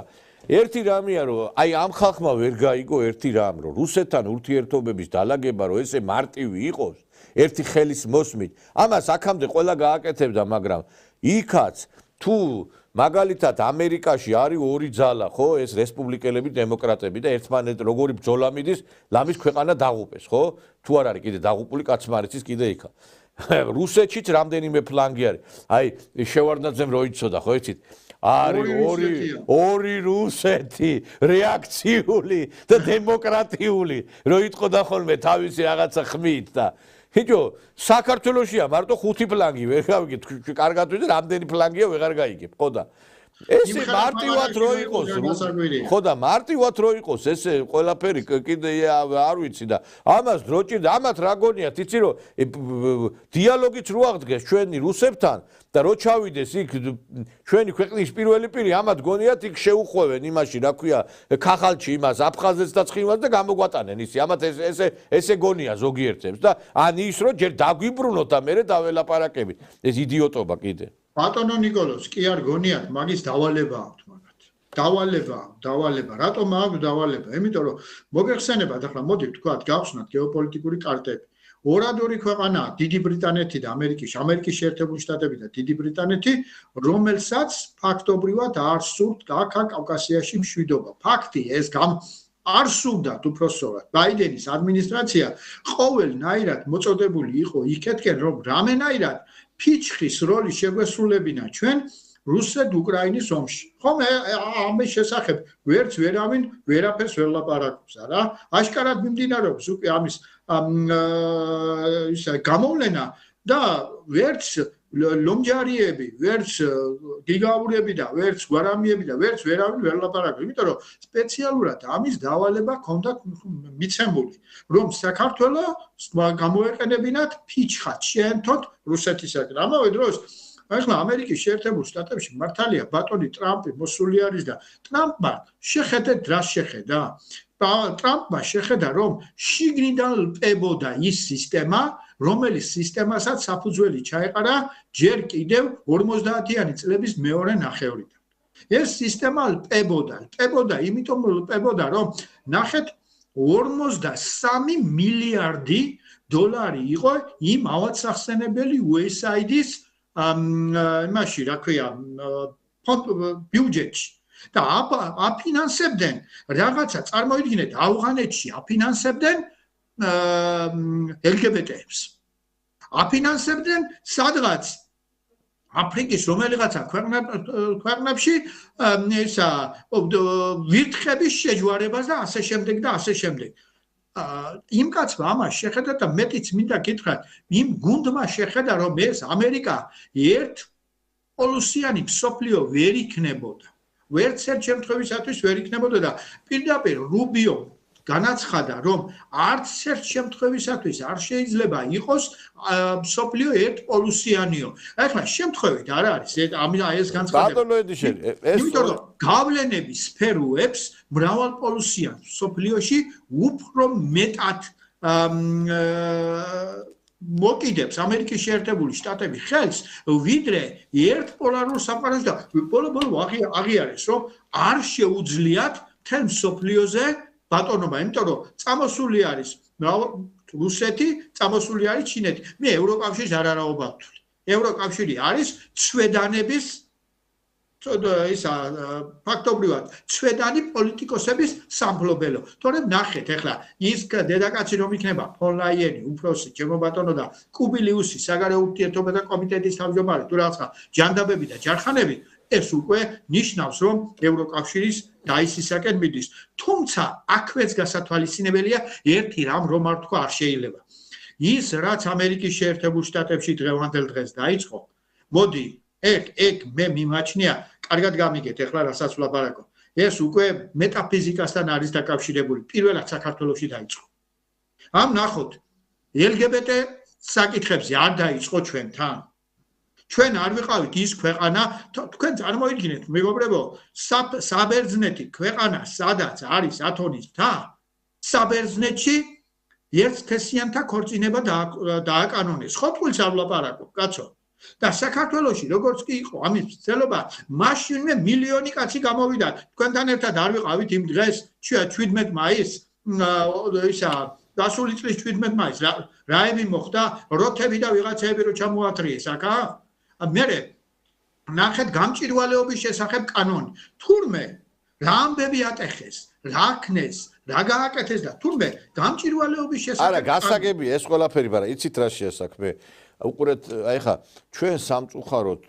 ერთი რამეა რომ აი ამ ხალხმა ვერ გაიგო ერთი რამ რომ რუსეთთან ურთიერთობების დალაგება რომ ესე მარტივი იყოს ერთი ხელის მოსმით, ამას აქამდე ყველა გააკეთებდა, მაგრამ იქაც თუ მაგალითად ამერიკაში არის ორი ძალა, ხო, ეს რესპუბლიკელები, დემოკრატები და ერთმანეთ როგორი ბრძოლა მიდის, ლამის ქვეყანა დაღუპეს, ხო? თუ არ არის კიდე დაღუპული კაცმარიცის კიდე იქა. რუსეთშიც რამდენიმე ფლანგი არის. აი, შევარდნაძემ რო იცოდა, ხო, იცით? არის ორი რუსეთი, რეაქციული და დემოკრატიული, რო იტყოდა ხოლმე თავისი რაღაცა ხმით და ბიჭო, საქართველოშია მარტო 5 ფლანგი, ვერ გავიგეთ, კარგად ვიცი, რამდენი ფლანგია ვეღარ გაიგებ, ხო და ესე მარტივად რო იყოს, ხო და მარტივად რო იყოს ესე ყველაფერი კიდე არ ვიცი და ამას რო ჭირდა, ამათ რა გონიათ, იცი რომ დიალოგიც რო აღდგეს ჩვენი რუსებთან და რო ჩავიდეს იქ ჩვენი ქვეყნის პირველი პირი, ამათ გონიათ იქ შეუხვევენ იმაში, რა ქვია, ქახალში იმას, აფხაზეთს და ცხინვალს და გამოგვატანენ ისი, ამათ ესე გონია ზოგიერთებს და ან ის რომ ჯერ დაგვიბრუნოთ და მერე დაველაპარაკებით. ეს იდიოტობა კიდე. ბატონო ნიკოლოზ, კი არ გონიათ, მაგის დავალება აქვს მაგათ. დავალება. რატომ აქვს დავალება? იმიტომ რომ მოგეხსენებათ, ახლა მოდი ვთქვათ, გავხსნათ გეოპოლიტიკური კარტები. ორადორი ქვეყანაა დიდი ბრიტანეთი და ამერიკის შეერთებული შტატები და დიდი ბრიტანეთი, რომელსაც ფაქტობრივად არ სურთ აქ კავკასიაში მშვიდობა. ფაქტი ეს არ სურდათ უпроსწორად. ბაიდენის ადმინისტრაცია ყოველნაირად მოწოდებული იყო იქეთკენ, რომ რამენაირად ფიჩხის როლი შეგვესრულებინა ჩვენ რუსეთ-უკრაინის ომში. ხომ ამის შესახებ ვერც ვერავინ ვერაფერს ვერ ლაპარაკობს, არა? აშკარად მიმდინარეობს უკვე ამის გამოვლენა და ვერც ლომჯარიები, ვერც გიგაურები და ვერც გვარამიები და ვერც ვერავინ ვერ ლაპარაკობს, იმიტომ რომ სპეციალურად ამის დავალება ჰქონდა მიცემული, რომ საქართველოს გამოეყენებინათ ფიჩხად შეერთოთ რუსეთისაგან. ამავე დროს ახლა ამერიკის შეერთებულ შტატებში მართალია ბატონი ტრამპი მოსული არის და ტრამპმა შეხედეთ რა შეხედა. ტრამპმა შეხედა რომ შიგნიდან ლპებოდა ის სისტემა, რომელიც სისტემასაც საფუძველი ჩაეყარა ჯერ კიდევ 50-იანი წლების მეორე ნახევრიდან. ეს სისტემა ლპებოდა, იმიტომ ლპებოდა, რომ ნახეთ 53 მილიარდი დოლარი იყო იმ ავადსახსენებელი USAID-ის იმაში, რა ქვია, ბიუჯეტში. და აფინანსებდნენ რაღაცა, წარმოიდგინეთ, ავღანეთში აფინანსებდნენ LGBT-ებს. აფინანსებდნენ სადღაც აფრიკის რომელიღაცა ქვეყნებში ისა ვირთხების შეჯვარებას და ასე შემდეგ და ასე შემდეგ. იმ კაცმა ამას შეხედა და მეტიც მინდა გითხრათ, იმ გუნდმა შეხედა, რომ ეს ამერიკა ერთპოლუსიანი მსოფლიო ვერ იქნებოდა. ვერცერთ შემთხვევისათვის ვერ იქნებოდა და პირდაპირ რუბიო განაცხადა, რომ არც ერთ შემთხვევისათვის არ შეიძლება იყოს მსოფლიო ერთპოლუსიანიო. ახლა შემთხვევით არ არის ეს განცხადება. ბატონო ედიშერი, იმიტომ რომ გავლენების სფეროებს მრავალპოლუსიან მსოფლიოში უფრო მეტად მოკიდებს ამერიკის შეერთებული შტატები ხელს, ვიდრე ერთპოლარულ სამყაროში და ბოლო-ბოლო აღიარეს, რომ არ შეუძლიათ მთელ მსოფლიოზე ბატონობა, იმიტომ რომ წამოსული არის რუსეთი, წამოსული არის ჩინეთი. მე ევროკავშირს არ არავობ ვთვლი. ევროკავშირი არის ცვედანების ფაქტობრივად ცვედანი პოლიტიკოსების სამფლობელო. თორემ ნახეთ, ახლა ის დედაკაცი რომ იქნება ფონ ლაიენი, უფროსი, ჩემო ბატონო და კუბილიუსი, საგარეო ურთიერთობათა კომიტეტის თავმჯდომარე, თუ რაღაცა ჯანდაბები და ჯარხანები, ეს უკვე ნიშნავს, რომ ევროკავშირის დაისისაკენ მიდის. თუმცა აქვეც გასათვალისწინებელია ერთი რამ, რომ არ თქვა არ შეიძლება. ის რაც ამერიკის შეერთებულ შტატებში დღევანდელ დღეს დაიწყო, მოდი ეგ მე მიმაჩნია, კარგად გამიგეთ, ეხლა რასაც ვლაპარაკობ. ეს უკვე მეტაფიზიკასთან არის დაკავშირებული. პირველად საქართველოში დაიწყო. ამ ნახოთ, LGBT საკითხებზე არ დაიწყო ჩვენთან. ჩვენ არ ვიყავით ის ქვეყანა, თქვენ წარმოიდგინეთ, მეგობრებო, საბერძნეთი ქვეყანა, სადაც არის ათონის მთა, საბერძნეთში ერთთესიანთა ქორწინება დააკანონეს. ხო თულს არ ვლაპარაკობ, კაცო. და საქართველოში როგორც კი იყო ამის მცდელობა, მაშინვე მილიონი კაცი გამოვიდა. თქვენთან ერთად არ ვიყავით იმ დღეს 17 მაისს, გასული წლის 17 მაისს რაები მოხდა, როთები და ვიღაცები რო ჩამოათრიეს აქა. მერე ნახეთ გამჭირვალეობის შესახებ კანონი. თურმე რა ამბები ატეხეს, რა ქნეს, რა გააკეთეს და თურმე გამჭირვალეობის შესახებ. არა, გასაგებია ეს ყველაფერი, მაგრამ იცით რა შეასაქმე? უყურეთ, აი ხა ჩვენ სამწუხაროდ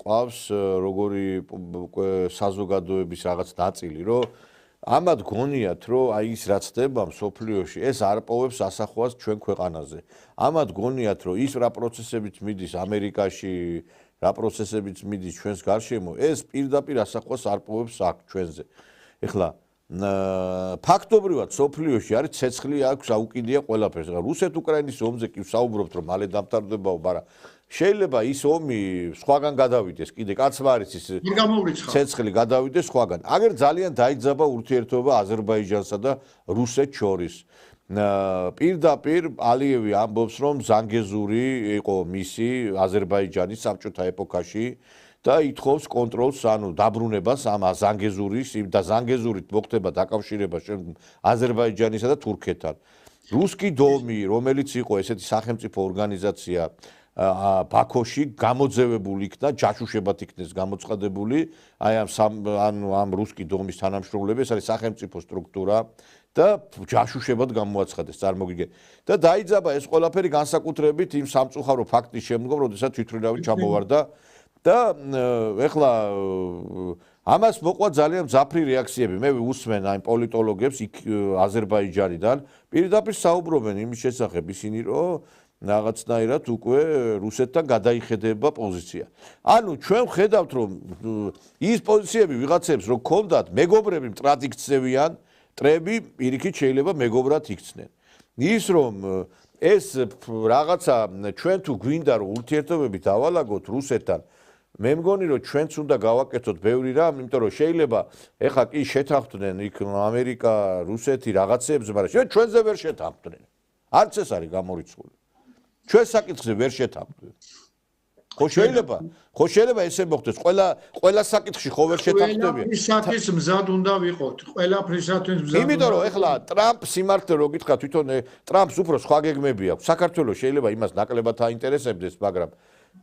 ყავს როგორი საზოგადოების რაღაც ნაწილი, რომ ამათ გონიათ, რომ აი ის რაც ხდება მსოფლიოში, ეს არ პოვებს ასახვას ჩვენ ქვეყანაზე. ამათ გონიათ, რომ ის რა პროცესებიც მიდის ამერიკაში, რა პროცესებიც მიდის ჩვენს გარშემო, ეს პირდაპირ ასახვას არ პოვებს აქ ჩვენზე. ეხლა ფაქტობრივად სოფლიოში არის ცეცხლი აქვს აუკიდია ყველაფერს. რუსეთ-უკრაინის ომზე კი ვსაუბრობთ, რომ მალე დამთავრდებაო, მაგრამ შეიძლება ის ომი სხვაგან გადავიდეს, კიდე კაცმა არის ის ცეცხლი გადავიდეს სხვაგან. აგერ ძალიან დაიძაბა ურთიერთობა აზერბაიჯანსა და რუსეთს შორის. პირდაპირ ალიევი ამბობს, რომ ზანგეზური იყო მისი აზერბაიჯანის საბჭოთა ეპოქაში და ითხოვს კონტროლს, ანუ დაბრუნებას ამ ზანგეზურის და ზანგეზურით მოხდება დაკავშირება აზერბაიჯანისა და თურქეთთან. რუსკი დომი, რომელიც იყო ესეთი სახელმწიფო ორგანიზაცია ბაქოში გამოძევებული იქნა, ჯაშუშებად იქნეს გამოცხადებული, აი ამ რუსკი დომის თანამშრომლები, ეს არის სახელმწიფო სტრუქტურა და ჯაშუშებად გამოაცხადეს, წარმოგიდგენთ. და დაიძაბა ეს ყველაფერი განსაკუთრებით იმ სამწუხარო ფაქტის შემდგომ, როდესაც თვითმფრინავი ჩამოვარდა და ეხლა ამას მოყვა ძალიან მძაფრი რეაქციები. მე უსმენ აი პოლიტოლოგებს იქ აზერბაიჯანიდან, პირდაპირ საუბრობენ იმის შესახებ ისინი, რომ რაღაცნაირად უკვე რუსეთთან გადაიხედება პოზიცია. ანუ ჩვენ ვხედავთ, რომ ის პოზიციები ვიღაცებს რო ქონდათ, მეგობრები მტრად იქცევიან, მტრები პირიქით შეიძლება მეგობრად იქცნენ. ის რომ ეს რაღაცა ჩვენ თუ გვინდა რომ ურთიერთობები დავალაგოთ რუსეთთან, მე მგონი რომ ჩვენც უნდა გავაკეთოთ ბევრი რამ, იმიტომ რომ შეიძლება ეხლა კი შეთანხმდნენ იქ ამერიკა, რუსეთი რაღაცეებზე, მაგრამ ჩვენზე ვერ შეთანხმდნენ. არც ეს არის გამორიცხული. ჩვენ საკითხზე ვერ შეთანხმდნენ. ხო შეიძლება ესე მოხდეს. ყველა საკითხში ხო ვერ შეთანხმდებიან. ყველაფრისათვის მზად უნდა ვიყოთ. ყველაფრისათვის მზად. იმიტომ რომ ეხლა ტრამპ სიმართლე რო გითხრა, თვითონ ტრამპს უფრო სხვა გეგმები აქვს. საქართველოს შეიძლება იმას ნაკლებად აინტერესებდეს, მაგრამ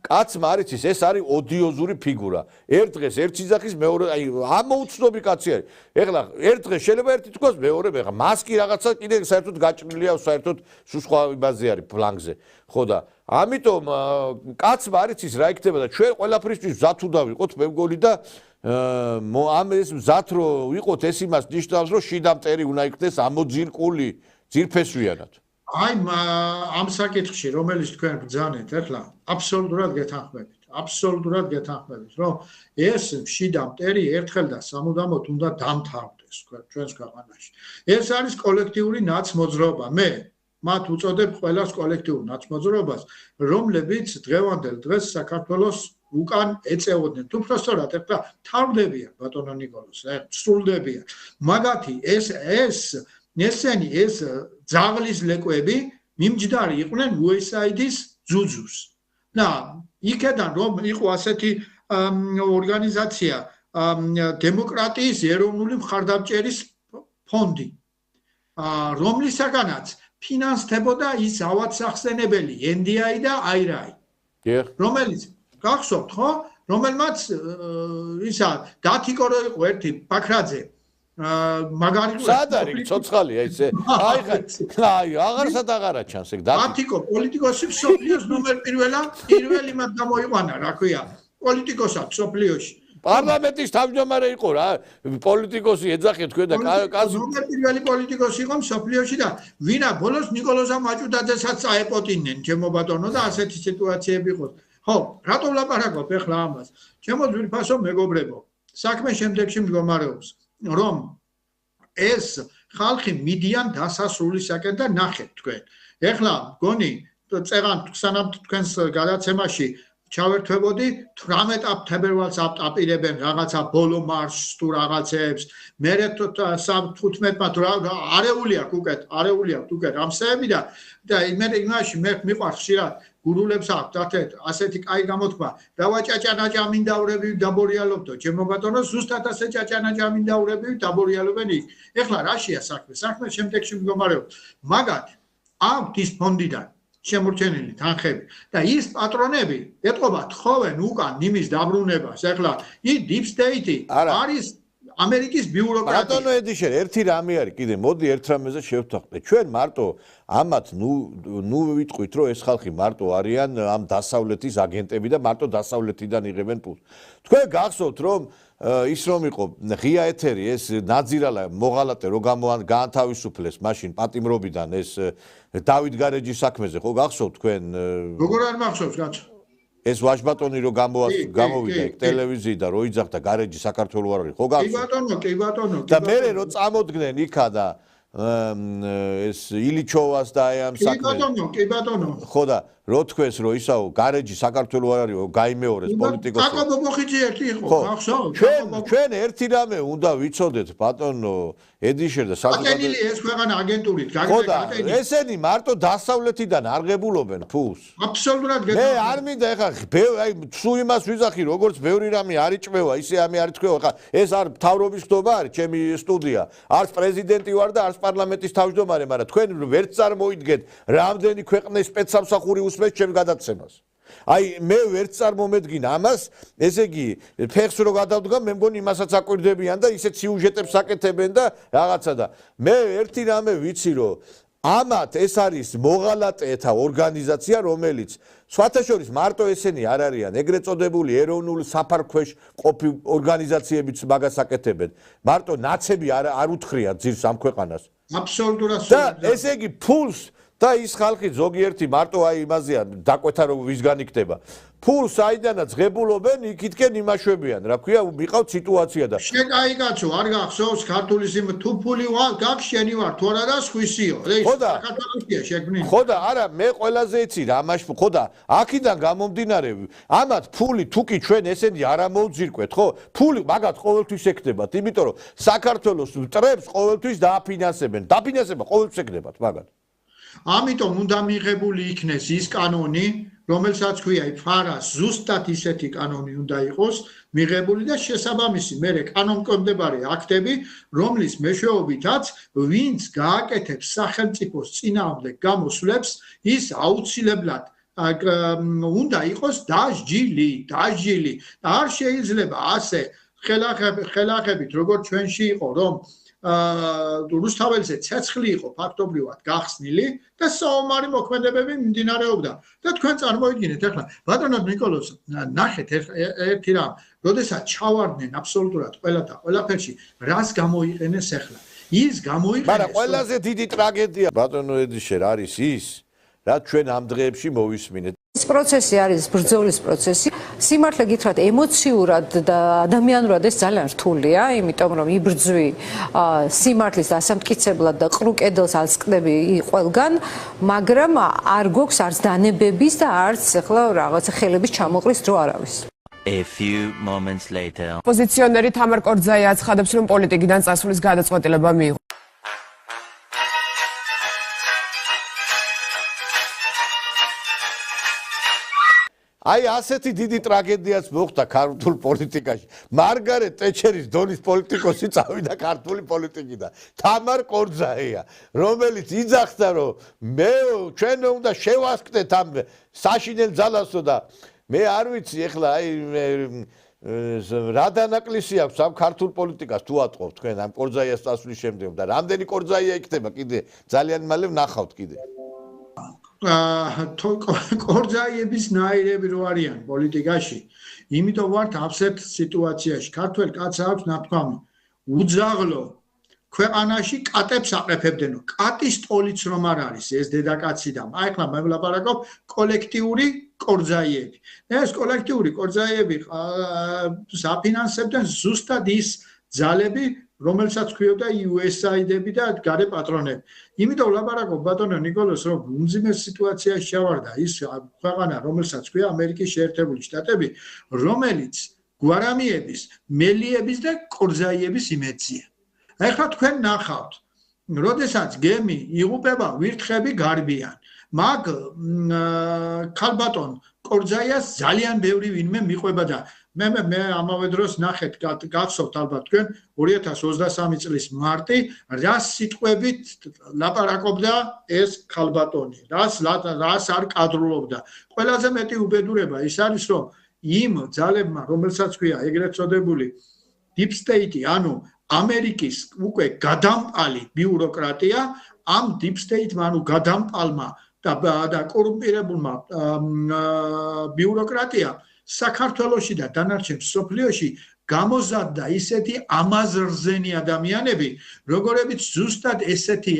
კაცმა არის ეს არის ოდიოზური ფიგურა. ერთ დღეს ერთ სიძახის მეორე, აი ამოუცნობი კაცი არის. ეხლა ერთ დღეს შეიძლება ერთი თქოს, მეორე ეხლა მას კი რაღაცა კიდე საერთოდ გაჭრილია, საერთოდ სხვა იმაზე არის ფლანგზე. ხო და ამიტომ კაცმა არის ის რა იქნება და ჩვენ ყველაფრისთვის მზად უნდა ვიყოთ, მე მგონი და ამ ეს მზად რო ვიყოთ, ეს იმას ნიშნავს, რომ შიდა მტერი უნდა იქნეს ამოძირკული ძირფესვიანად. აი ამ საკითხში რომელიც თქვენ ბრძანეთ ახლა აბსოლუტურად გეთანხმებით რომ ეს შიდა მტერი ერთხელ და სამუდამოდ უნდა დამთავრდეს ჩვენს ქვეყანაში. ეს არის კოლექტიური ნაცმოძრაობა. მე მათ უწოდებ ყველას კოლექტიურ ნაცმოძრაობას, რომლებიც დღევანდელ დღეს საქართველოს უკან ეწეოდნენ. თუ უბრალოდ ახლა თავდებიან ბატონო ნიკოლოს, სრულდებიან. მაგათი ესენი ეს ძაღლის ლეკვები მიმჯდარი იყვნენ USAID-ის ძუძუს. და იქედან რომ იყო ასეთი ორგანიზაცია დემოკრატიის ეროვნული მხარდამჭერის ფონდი, რომლისაგანაც ფინანსდებოდა ის ავადსახსენებელი NDI და IRI, რომელიც გახსოვთ ხო, რომელმაც ისა დათიკორო იყო ერთი ბაქრაძე მაგარი სად არის ცოცხალი აი ესე აი აღარსად აღარა ჩანს ეგ დათიკო პოლიტიკოსი მსოფლიოს ნომერ პირველი მათ გამოიყვანა რა ქვია პოლიტიკოსად მსოფლიოში პარლამენტის თავმჯდომარე იყო რა პოლიტიკოსი ეძახე თქვენ და კაცი ნომერ პირველი პოლიტიკოსი იყო მსოფლიოში და ვინა ბოლოს ნიკოლოზა მაჭუდაძესაც წაეპოტინენ ჩემო ბატონო და ასეთი სიტუაციები იყო ხო რატო ვლაპარაკობ ეხლა ამას ჩემო ძვირფასო მეგობრებო საქმე შემდეგში მდგომარეობს რომ ეს ხალხი მიდიან დასასრულისაკენ და ნახეთ თქვენ. ეხლა მგონი წეღან სანამ თქვენს გადაცემაში ჩავერთვებოდი 18 თებერვალს აპირებენ რაღაცა ბოლო მარშს თუ რაღაცებს. მერე 15-მა თუ არეული აქვს უკეთ ამსეები და იმაში მე მიყვარს ხშირად გურულებს აქვს დათეთ ასეთი კაი გამოთქვა დავაჭაჭანაჭამინდავრები დაბორიალობდო ჩემო ბატონო ზუსტად ასე ჭაჭანაჭამინდავრები დაბორიალობენ იქ ეხლა რაშია საქმე შემდეგში მდგომარეობს მაგათ აქვთ ის ფონდიდან შემორჩენილი თანხები და ის პატრონები ეტყობა თხოვენ უკან იმის დაბრუნებას ეხლა ის deep state არის ამერიკის ბიუროკრატია. ბატონო ედიშერ, ერთი რამე არის კიდე, მოდი ერთ რამეზე შევთანხმდეთ. ჩვენ მარტო ამათ ნუ ვიტყვით, რომ ეს ხალხი მარტო არიან ამ დასავლეთის აგენტები და მარტო დასავლეთიდან იღებენ ფულს. თქვენ გახსოვთ, რომ ის რომ იყო ღია ეთერი ეს ნაძირალა მოღალატე რო გაანთავისუფლეს მაშინ პატიმრობიდან ეს დავით გარეჯის საქმეზე, ხო გახსოვთ თქვენ? როგორ არ მახსოვს, კაცო? ეს ვაჟბატონი რო გამოვიდა ეგ ტელევიზიიდან რო იძახდა გარეჯი საქართველოს არ არის, ხო გახსოვთ? კი ბატონო. და მე რო წამოდგნენ იქა და ეს ილიჩოვას და აი ამ საქმე. კი ბატონო. ხო და რო თქვენს რომ ისაო გარეჯი საქართველოს არ არის, გაიმეორეს პოლიტიკოსი. აკაბო მოხიძი ერთი იყო, გახსოვთ? ჩვენ ერთი რამე უნდა ვიცოდეთ ბატონო ედიშერ და აკენილი ეს ქვეყანა აგენტურით ხო და ესენი მარტო დასავლეთიდან არღებულობენ ფულს. აბსოლუტურად მე არ მინდა ეხლა აი სულ იმას ვიზახი როგორც ბევრი რამე არ იჭმევა ისე ამი არ იწქვევა ეხლა ეს არ მთავრობის ხდობა არის ჩემი სტუდია არც პრეზიდენტი ვარ და არც პარლამენტის თავმჯდომარე მაგრამ თქვენ ვერც წარმოიდგეთ რამდენი ქვეყნის სპეცსამსახური უსმენთ ჩემ გადაცემას აი მე ვერც წარმომედგინა ამას ესე იგი ფეხს რო გადავდგა მე მგონი იმასაც აკვირდებიან და ისეთ სიუჟეტებს აკეთებენ და რაღაცა და მე ერთი რამე ვიცი რომ ამათ ეს არის მოღალატეთა ორგანიზაცია რომელიც სხვათა შორის მარტო ესენი არ არიან ეგრეთ წოდებული ეროვნული საფარქვეშ ყოფი ორგანიზაციებიც მაგას აკეთებენ მარტო ნაცები არ უთხრია ძირს ამ ქვეყანას აბსოლუტურად და ესე იგი ფულს და ის ხალხი ზოგიერთი მარტო აი იმაზეა დაკვეთა რომ ვისგან იქნება ფულს აიდანაც ღებულობენ იქითკენ იმაშვებიან რა ქვია მიყავთ სიტუაცია და შენ აი კაცო არ გახსოვს ქართულის იმ თუ ფული გაქვს შენი ვარ თუ არა და სხვისიო საქართველოსია შექმნილი ხო და არა მე ყველაზე იცი რა მაშ ხო და აქედან გამომდინარე ამათ ფული თუ კი ჩვენ ესენი არ ამოვძირკვეთ ხო ფული მაგათ ყოველთვის ეკდებათ იმიტომ რომ საქართველოს მტრებს ყოველთვის დააფინანსებენ ყოველთვის ეკდებათ მაგათ ამიტომ უნდა მიღებული იქნეს ის კანონი, რომელსაც ქვია ფარას ზუსტად ისეთი კანონი უნდა იყოს მიღებული და შესაბამისი მერე კანონმდებლობარი აქტები, რომლის მეშვეობითაც ვინც გააკეთებს სახელმწიფოს წინააღმდეგ გამოსვლებს, ის აუცილებლად უნდა იყოს დასჯილი. არ შეიძლება ასე ხელახებით, როგორც ჩვენში იყო, რომ რუსთაველზე ცეცხლი იყო ფაქტობრივად გახსნილი და საომარი მოქმედებები მიმდინარეობდა და თქვენ წარმოიდგინეთ ახლა ბატონო ნიკოლოზ ნახეთ ერთი რამ როდესაც ჩავარდნენ აბსოლუტურად ყველა და ყველაფერში რას გამოიყენეს ახლა ის გამოიყენეს მაგრამ ყველაზე დიდი ტრაგედია ბატონო ედიშერ არის ის რაც ჩვენ ამ დღეებში მოვისმინეთ ეს პროცესი არის ბრძოლის პროცესი. სიმართლე გითხრათ, ემოციურად და ადამიანურად ეს ძალიან რთულია, იმიტომ რომ იბრძვი სიმართლის დასამტკიცებლად და ყრუ კედელს ალსკდები ყველგან, მაგრამ არ გვაქვს არც დანებების და არც ახლა რაღაცა ხელების ჩამოყრის დრო არავის. A few moments later. Პოზიციონერი თამარ კორძაია აცხადებს, რომ პოლიტიკიდან წასვლის გადაწყვეტილება მიიღო. აი ასეთი დიდი ტრაგედიაც მოხდა ქართულ პოლიტიკაში. მარგარეტ ტეჩერის დონის პოლიტიკოსი წავიდა ქართული პოლიტიკიდან. თამარ კორძაია, რომელიც იძახდა, რომ მე ჩვენ უნდა შევასკდეთ ამ საშინელ ძალასო და მე არ ვიცი ეხლა აი რა დანაკლისი აქვს ამ ქართულ პოლიტიკას თუ ატყობთ თქვენ ამ კორძაიას წასვლის შემდეგ და რამდენი კორძაია იქნება კიდე ძალიან მალე ვნახავთ კიდე. კორძაიების ნაირები რო არიან პოლიტიკაში, იმიტომ ვართ აბსერტ სიტუაციაში. ქართველ კაცს აქვს ნათქვამი, უძაღლო ქვეყანაში კატებს აყრეფებდენო. კატის ტოლიც რომ არ არის ეს დედაკაცი და აი ახლა მე ვლაპარაკობ კოლექტიური კორძაიები. ეს კოლექტიური კორძაიები საფინანსებდნენ ზუსტად ის ძალები რომელსაც ქვიოდა USAID-ები და გარე პატრონები. იმიტომ ვლაპარაკობ ბატონო ნიკოლოზ, რომ უმძიმეს სიტუაციაში ჩავარდა ის ქვეყანა, რომელსაც ქვია ამერიკის შეერთებული შტატები, რომელიც გვარამიების, მელიების და კორძაიების იმედია. ახლა თქვენ ნახავთ, როდესაც გემი იღუპება, ვირთხები გარბიან. მაგ ქალბატონ კორძაიას ძალიან ბევრი ვინმე მიყვება და მე ამავე დროს ნახეთ გახსოვთ ალბათ თქვენ 2023 წლის მარტი რას სიტყვებით ლაპარაკობდა ეს ქალბატონი რას არ კადრულობდა ყველაზე მეტი უბედურება ის არის რომ იმ ძალებმა რომელსაც ქვია ეგრეთ წოდებული deep state-ი, ანუ ამერიკის უკვე გადამპალი ბიუროკრატია, ამ deep state-მა, ანუ გადამპალმა და კორუმპირებულმა ბიუროკრატიამ საქართველოში და დანარჩენ მსოფლიოში გამოზადდა ისეთი ამაზრზენი ადამიანები, როგორებიც ზუსტად ესეთი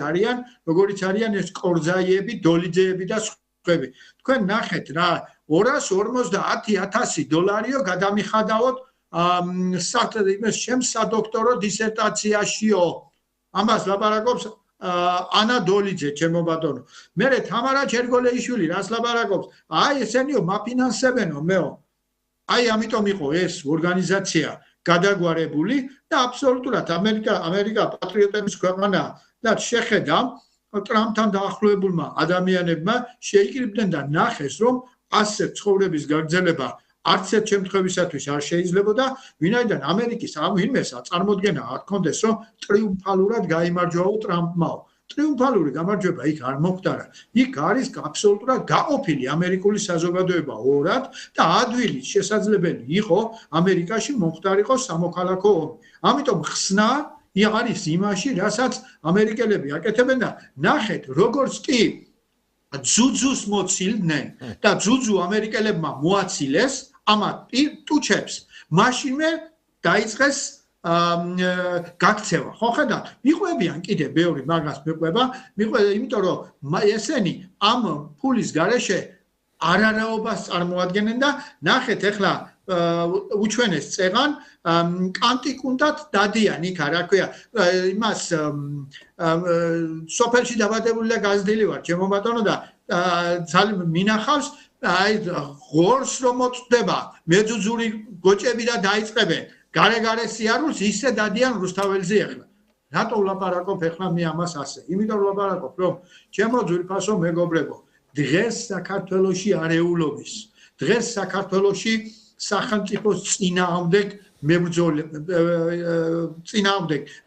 არიან, როგორიც არიან ეს კორძაიები, დოლიძეები და სხვები. თქვენ ნახეთ რა, $250,000 გადამიხადავთ ჩემს სადოქტორო დისერტაციაშიო. ამას ლაპარაკობს ანა დოლიძე, ჩემო ბატონო. მერე თამარა ჩერგოლეიშვილი რას ლაპარაკობს? აი ესენიო მაფინანსებენო მეო. აი ამიტომ იყო ეს ორგანიზაცია გადაგვარებული და აბსოლუტურად ამერიკა პატრიოტების ქვეყანაა და შეხედა ტრამპთან დაახლოებულმა ადამიანებმა შეიკრიბნენ და ნახეს რომ ასე ცხოვრების გაგრძელება არც ერთ შემთხვევისათვის არ შეიძლებოდა, ვინაიდან ამერიკის ამ ვინმესა წარმოდგენა არ ჰქონდეს რომ ტრიუმფალურად გაიმარჯვაო ტრამპმაო. ტრიუმფალური გამარჯვება იქ არ მოხდარა. იქ არის აბსოლუტურად გაყოფილი ამერიკული საზოგადოება ორად და ადვილი შესაძლებელი იყო ამერიკაში მომხდარიყო სამოქალაქო ომი. ამიტომ ხსნა არის იმაში, რასაც ამერიკელები აკეთებენ და ნახეთ, როგორც კი ძუძუს მოცილდნენ და ძუძუ ამერიკელებმა მოაცილეს ამათ ტუჩებს, მაშინვე დაიწყეს გაქცევა. ხო ხედავთ, მიყვებიან კიდე ბევრი მაგას მიყვება, იმიტომ რომ ესენი ამ ფულის გარეშე არარაობას წარმოადგენენ და ნახეთ ახლა უჩვენეს წეღან კანტიკუნდად დადიან იქ რა ქვია იმას სოფელში დაბადებული და გაზრდილი ვარ ჩემო ბატონო და ძალიან მინახავს აი ღორს რომ მოწდება მეძუძური გოჭები და დაიწყებენ გარე სიარულს ისე დადიან რუსთაველზე ახლა რატო ვლაპარაკობ ახლა მე ამას ასე იმიტომ ვლაპარაკობ რომ ჩემო ძვირფასო მეგობრებო დღეს საქართველოში არეულობის დღეს საქართველოში სახელმწიფოს წინააღმდეგ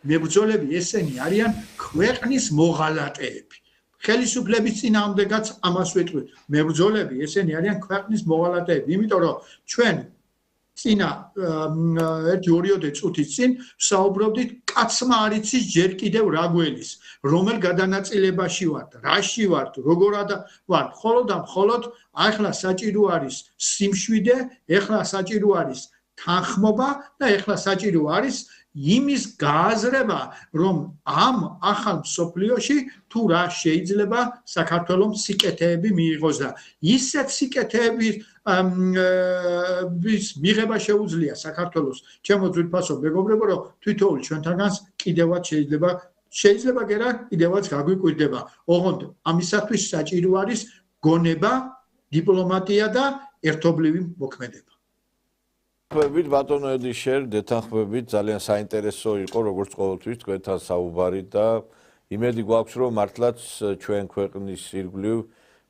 მებრძოლები ესენი არიან ქვეყნის მოღალატეები. ხელისუფლების წინააღმდეგაც ამას ვიტყვი. მებრძოლები ესენი არიან ქვეყნის მოღალატეები, იმიტომ რომ ჩვენ წინა 1-2 წუთის წინ საუბრობდით კაცმა არ იცის ჯერ კიდევ რა გველის, რომელ გადანაწილებაში ვართ, რაში ვართ, როგორად ვართ, მხოლოდ ახლა საჭირო არის სიმშვიდე, ახლა საჭირო არის თანხმობა და ახლა საჭირო არის იმის გააზრება, რომ ამ ახალ მსოფლიოში თუ რა შეიძლება საქართველოს სიკეთეები მიიღოს და ისეთ სიკეთეების მიღება შეუძლია საქართველოს ჩემო ძვირფასო მეგობრებო, რომ თვითონ ჩვენთანაც კიდევაც შეიძლება გერა კიდევაც გაგვიკვირდება. ოღონდ ამისათვის საჭირო არის გონება, დიპლომატია და ერთობლივი მოქმედება. ხმებით ბატონო ედიშერ, დეთანხმებით ძალიან საინტერესო იყო როგორც ყოველთვის თქვენთან საუბარი და იმედი გვაქვს რომ მართლაც ჩვენ ქვეყნის ირგვლივ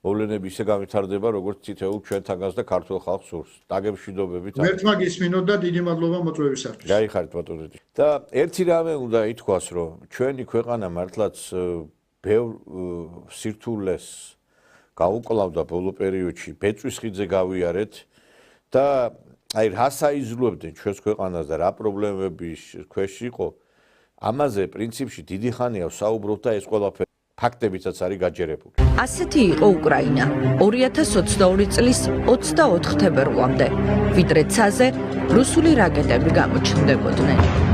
მოვლენები ისე გამვითარდება როგორც თითოეულ ჩვენთანაც და ქართულ ხალხს სურს. დაგემშვიდობებით. მერთმა გისმინოთ და დიდი მადლობა მოწვევისათვის. გაიხარით ბატონო ედიშერ. და ერთი რამე უნდა ითქვას რომ ჩვენი ქვეყანა მართლაც ბევრ სირთულეს გაუკლავდა ბოლო პერიოდში, ბეწვის ხიდზე გავიარეთ და აი რა საიზრუებდნენ ჩვენს ქვეყანას და რა პრობლემების ქვეშ იყო ამაზე პრინციპში დიდი ხანია ვსაუბრობთ და ეს ყველაფერი ფაქტებიცაც არის გაჯერებული. ასეთი იყო უკრაინა 2022 წლის 24 თებერვლამდე, ვიდრე ცაზე რუსული რაკეტები გამოჩნდებოდნენ.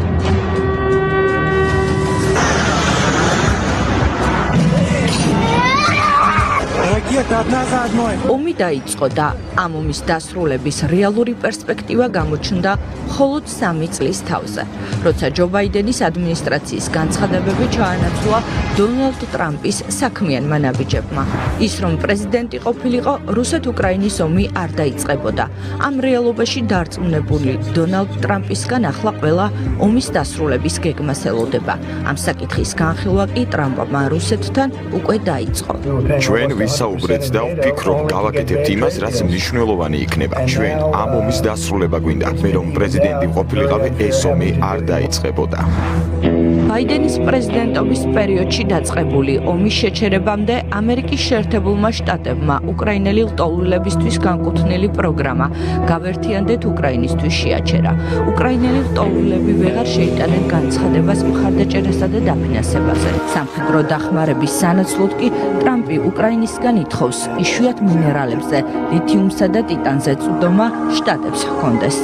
ომი დაიწყო და ამ ომის დასრულების რეალური პერსპექტივა გამოჩნდა მხოლოდ 3 წლის თავზე, როცა ჯო ბაიდენის ადმინისტრაციის განცხადებები ჩაანაცვლა დონალდ ტრამპის საქმიანმა ნაბიჯებმა. ის რომ პრეზიდენტი ყოფილიყო, რუსეთ-უკრაინის ომი არ დაიწყებოდა. ამ რეალობაში დარწმუნებული დონალდ ტრამპისგან ახლა ყველა ომის დასრულების გეგმას ელოდება. ამ საკითხის განხილვა კი ტრამპმა რუსეთთან უკვე დაიწყო. ჩვენ ვისაუბრეთ და ვფიქრობ, გავაკეთებთ იმას, რაც მნიშვნელოვანი იქნება. ჩვენ ამ ომის დასრულება გვინდა. მე რომ პრეზიდენტი ყოფილიყავი, ეს ომი არ დაიწყებოდა. ბაიდენის პრეზიდენტობის პერიოდში დაწყებული ომის შეჩერებამდე ამერიკის შეერთებულმა შტატებმა უკრაინელი ლტოლვილებისთვის განკუთვნილი პროგრამა გავერთიანდეთ უკრაინისთვის შეაჩერა. უკრაინელი ლტოლვილები ვეღარ შეიტანენ განცხადებას მხარდაჭერასა და დაფინანსებაზე. სამხედრო დახმარების სანაცვლოდ კი ტრამპი უკრაინისგან ითხოვს იშვიათ მინერალებზე, ლითიუმსა და ტიტანზე წვდომა შტატებს ჰქონდეს.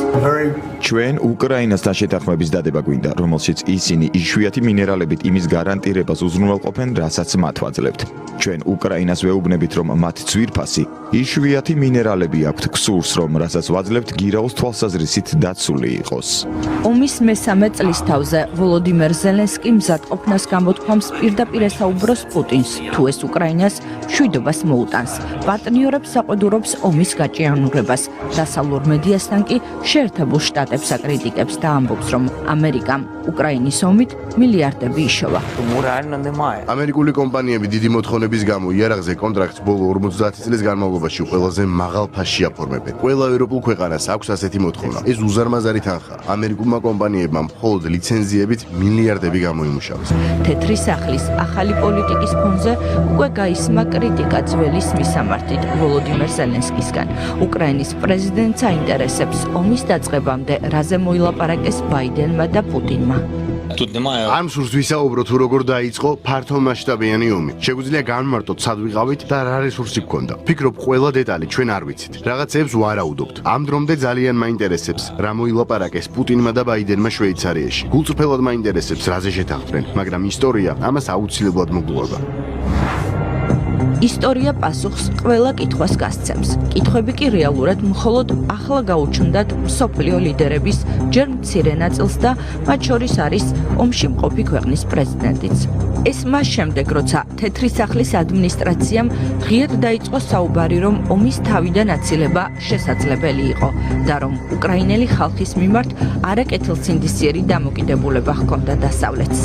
ჩვენ უკრაინასთან შეთანხმების დადება გვინდა, რომელშიც ისინი იშვიათი მინერალებით იმის გარანტირებას უზრუნველყოფენ, რასაც მათ ვაძლევთ. ჩვენ უკრაინას ვეუბნებით, რომ მათ ძვირფასი იშვიათი მინერალები აქვთ ქსურს, რომ რასაც ვაძლევთ გირაოს თვალსაზრისით დაცული იყოს. ომის მესამე წლისთავზე ვოლოდიმერ ზელენსკი მზადყოფნას გამოთქვამს პირდაპირ ესაუბროს პუტინს, თუ ეს უკრაინას მშვიდობას მოუტანს. პარტნიორებს საყვედურობს ომის გაჭიანურებას. დასავლურ მედიასთან კი შეერთებულ შტატებს აკრიტიკებს და ამბობს, რომ ამერიკამ უკრაინის ომით მილიარდები იშოვა. ამერიკული კომპანიები დიდი მოთხოვნების გამო იარაღზე კონტრაქტს ბოლო 50 წლის განმავლობაში ყველაზე მაღალ ფასში აფორმებენ. ყველა ევროპულ ქვეყანას აქვს ასეთი მოთხოვნა. ეს უზარმაზარი თანხა. ამერიკულმა კომპანიებმა მხოლოდ ლიცენზიებით მილიარდები გამოიმუშავეს. თეთრი სახლის ახალი პოლიტიკის ფონზე უკვე გაისმა კრიტიკა ძველი მისამართით ვოლოდიმერ ზელენსკისგან. უკრაინის პრეზიდენტს აინტერესებს ომის დაწყებამდე რაზე მოილაპარაკეს ბაიდენმა და პუტინმა. ამ სურს ვისაუბროთ, თუ როგორ დაიწყო ფართომასშტაბიანი ომი. შეგვიძლია განმარტოთ, სად ვიყავით და რა რესურსი გქონდა. ფიქრობ, ყველა დეტალი ჩვენ არ ვიცით. რაღაცებს ვარაუდობთ. ამ დრომდე ძალიან მაინტერესებს, რა მოილაპარაკეს პუტინმა და ბაიდენმა შვეიცარიაში. გულწრფელად მაინტერესებს, რაზე შეთანხმდნენ, მაგრამ ისტორია ამას აუცილებლად მოგვიყვება. ისტორია პასუხს ყველა კითხვას გასცემს. კითხვები კი რეალურად მხოლოდ ახლა გაუჩნდათ მსოფლიო ლიდერების ჯერ მცირე ნაწილს და მათ შორის არის ომში მყოფი ქვეყნის პრეზიდენტიც. ეს მას შემდეგ, როცა თეთრი სახლის ადმინისტრაციამ ღიად დაიწყო საუბარი, რომ ომის თავიდან აცილება შესაძლებელი იყო და რომ უკრაინელი ხალხის მიმართ არაკეთილსინდისიერი დამოკიდებულება ჰქონდა დასავლეთს.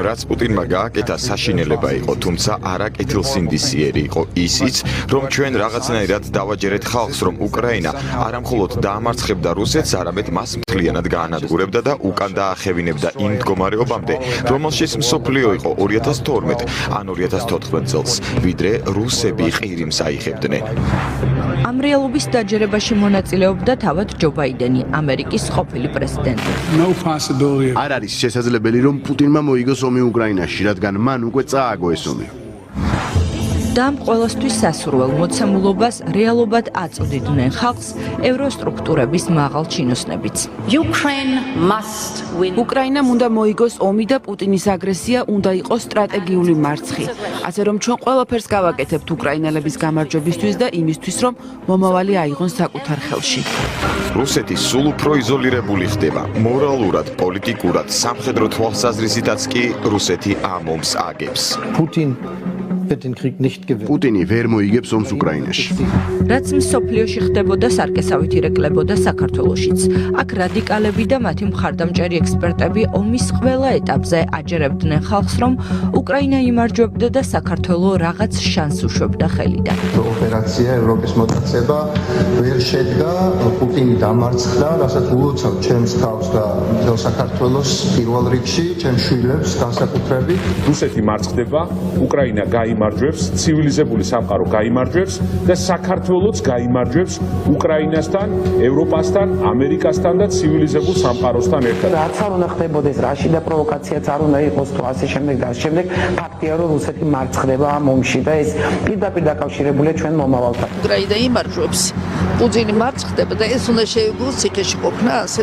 რაც პუტინმა გააკეთა საშინელება იყო, თუმცა არაკეთილსინდისიერი იყო ისიც, რომ ჩვენ რაღაცნაირად დავაჯერეთ ხალხს, რომ უკრაინა არა მხოლოდ დაამარცხებდა რუსეთს, არამედ მას მთლიანად გაანადგურებდა და უკან დაახევინებდა იმ მდგომარეობამდე, რომელშიც მსოფლიო იყო 2012 ან 2014 წელს, ვიდრე რუსები ყირიმს აიხებდნენ. ამ რეალობის დაჯერებაში მონაწილეობდა თავად ჯო ბაიდენი, ამერიკის ყოფილი პრეზიდენტი. არ არის შესაძლებელი, რომ პუტინმა მოიგოს ომი უკრაინაში, რადგან მან უკვე წააგო ეს ომი. და ამ ყველასთვის სასურველ მოცემულობას რეალობად აწვდიდნენ ხალხს ევროსტრუქტურების მაღალ ჩინოსნებიც. უკრაინამ უნდა მოიგოს ომი და პუტინის აგრესია უნდა იყოს სტრატეგიული მარცხი. ასე რომ ჩვენ ყველაფერს გავაკეთებთ უკრაინელების გამარჯვებისთვის და იმისთვის, რომ მომავალი აიღონ საკუთარ ხელში. რუსეთი სულ უფრო იზოლირებული ხდება, მორალურად, პოლიტიკურად, სამხედრო თვალსაზრისითაც კი რუსეთი ამ ომს აგებს. პუტინი ვერ მოიგებს ომს უკრაინაში. რაც მსოფლიოში ხდებოდა, სარკესავით ირეკლებოდა საქართველოშიც. აქ რადიკალები და მათი მხარდამჭერი ექსპერტები ომის ყველა ეტაპზე აჯერებდნენ ხალხს, რომ უკრაინა იმარჯვებდა და საქართველო რაღაც შანსს უშვებდა ხელიდან. ოპერაცია ევროპის მოტაცება ვერ შედგა, პუტინი დამარცხდა, რასაც ულოცავ ჩემს თავს და მთელ საქართველოს პირველ რიგში, ჩემს შვილებს განსაკუთრებით. რუსეთი მარცხდება, უკრაინა გაიმარჯვებს, ცივილიზებული სამყარო გაიმარჯვებს და საქართველოც გაიმარჯვებს უკრაინასთან, ევროპასთან, ამერიკასთან და ცივილიზებულ სამყაროსთან ერთად. რაც არ უნდა ხდებოდეს, რაში და პროვოკაციაც არ უნდა იყოს თუ ასე შემდეგ და ასე შემდეგ, ფაქტია რომ რუსეთი მარცხდება ამ ომში და ეს პირდაპირ დაკავშირებულია ჩვენ მომავალთან. უკრაინა იმარჯვებს, პუტინი მარცხდება და ეს უნდა შეეძლოს ციხეში ყოფნა, ასე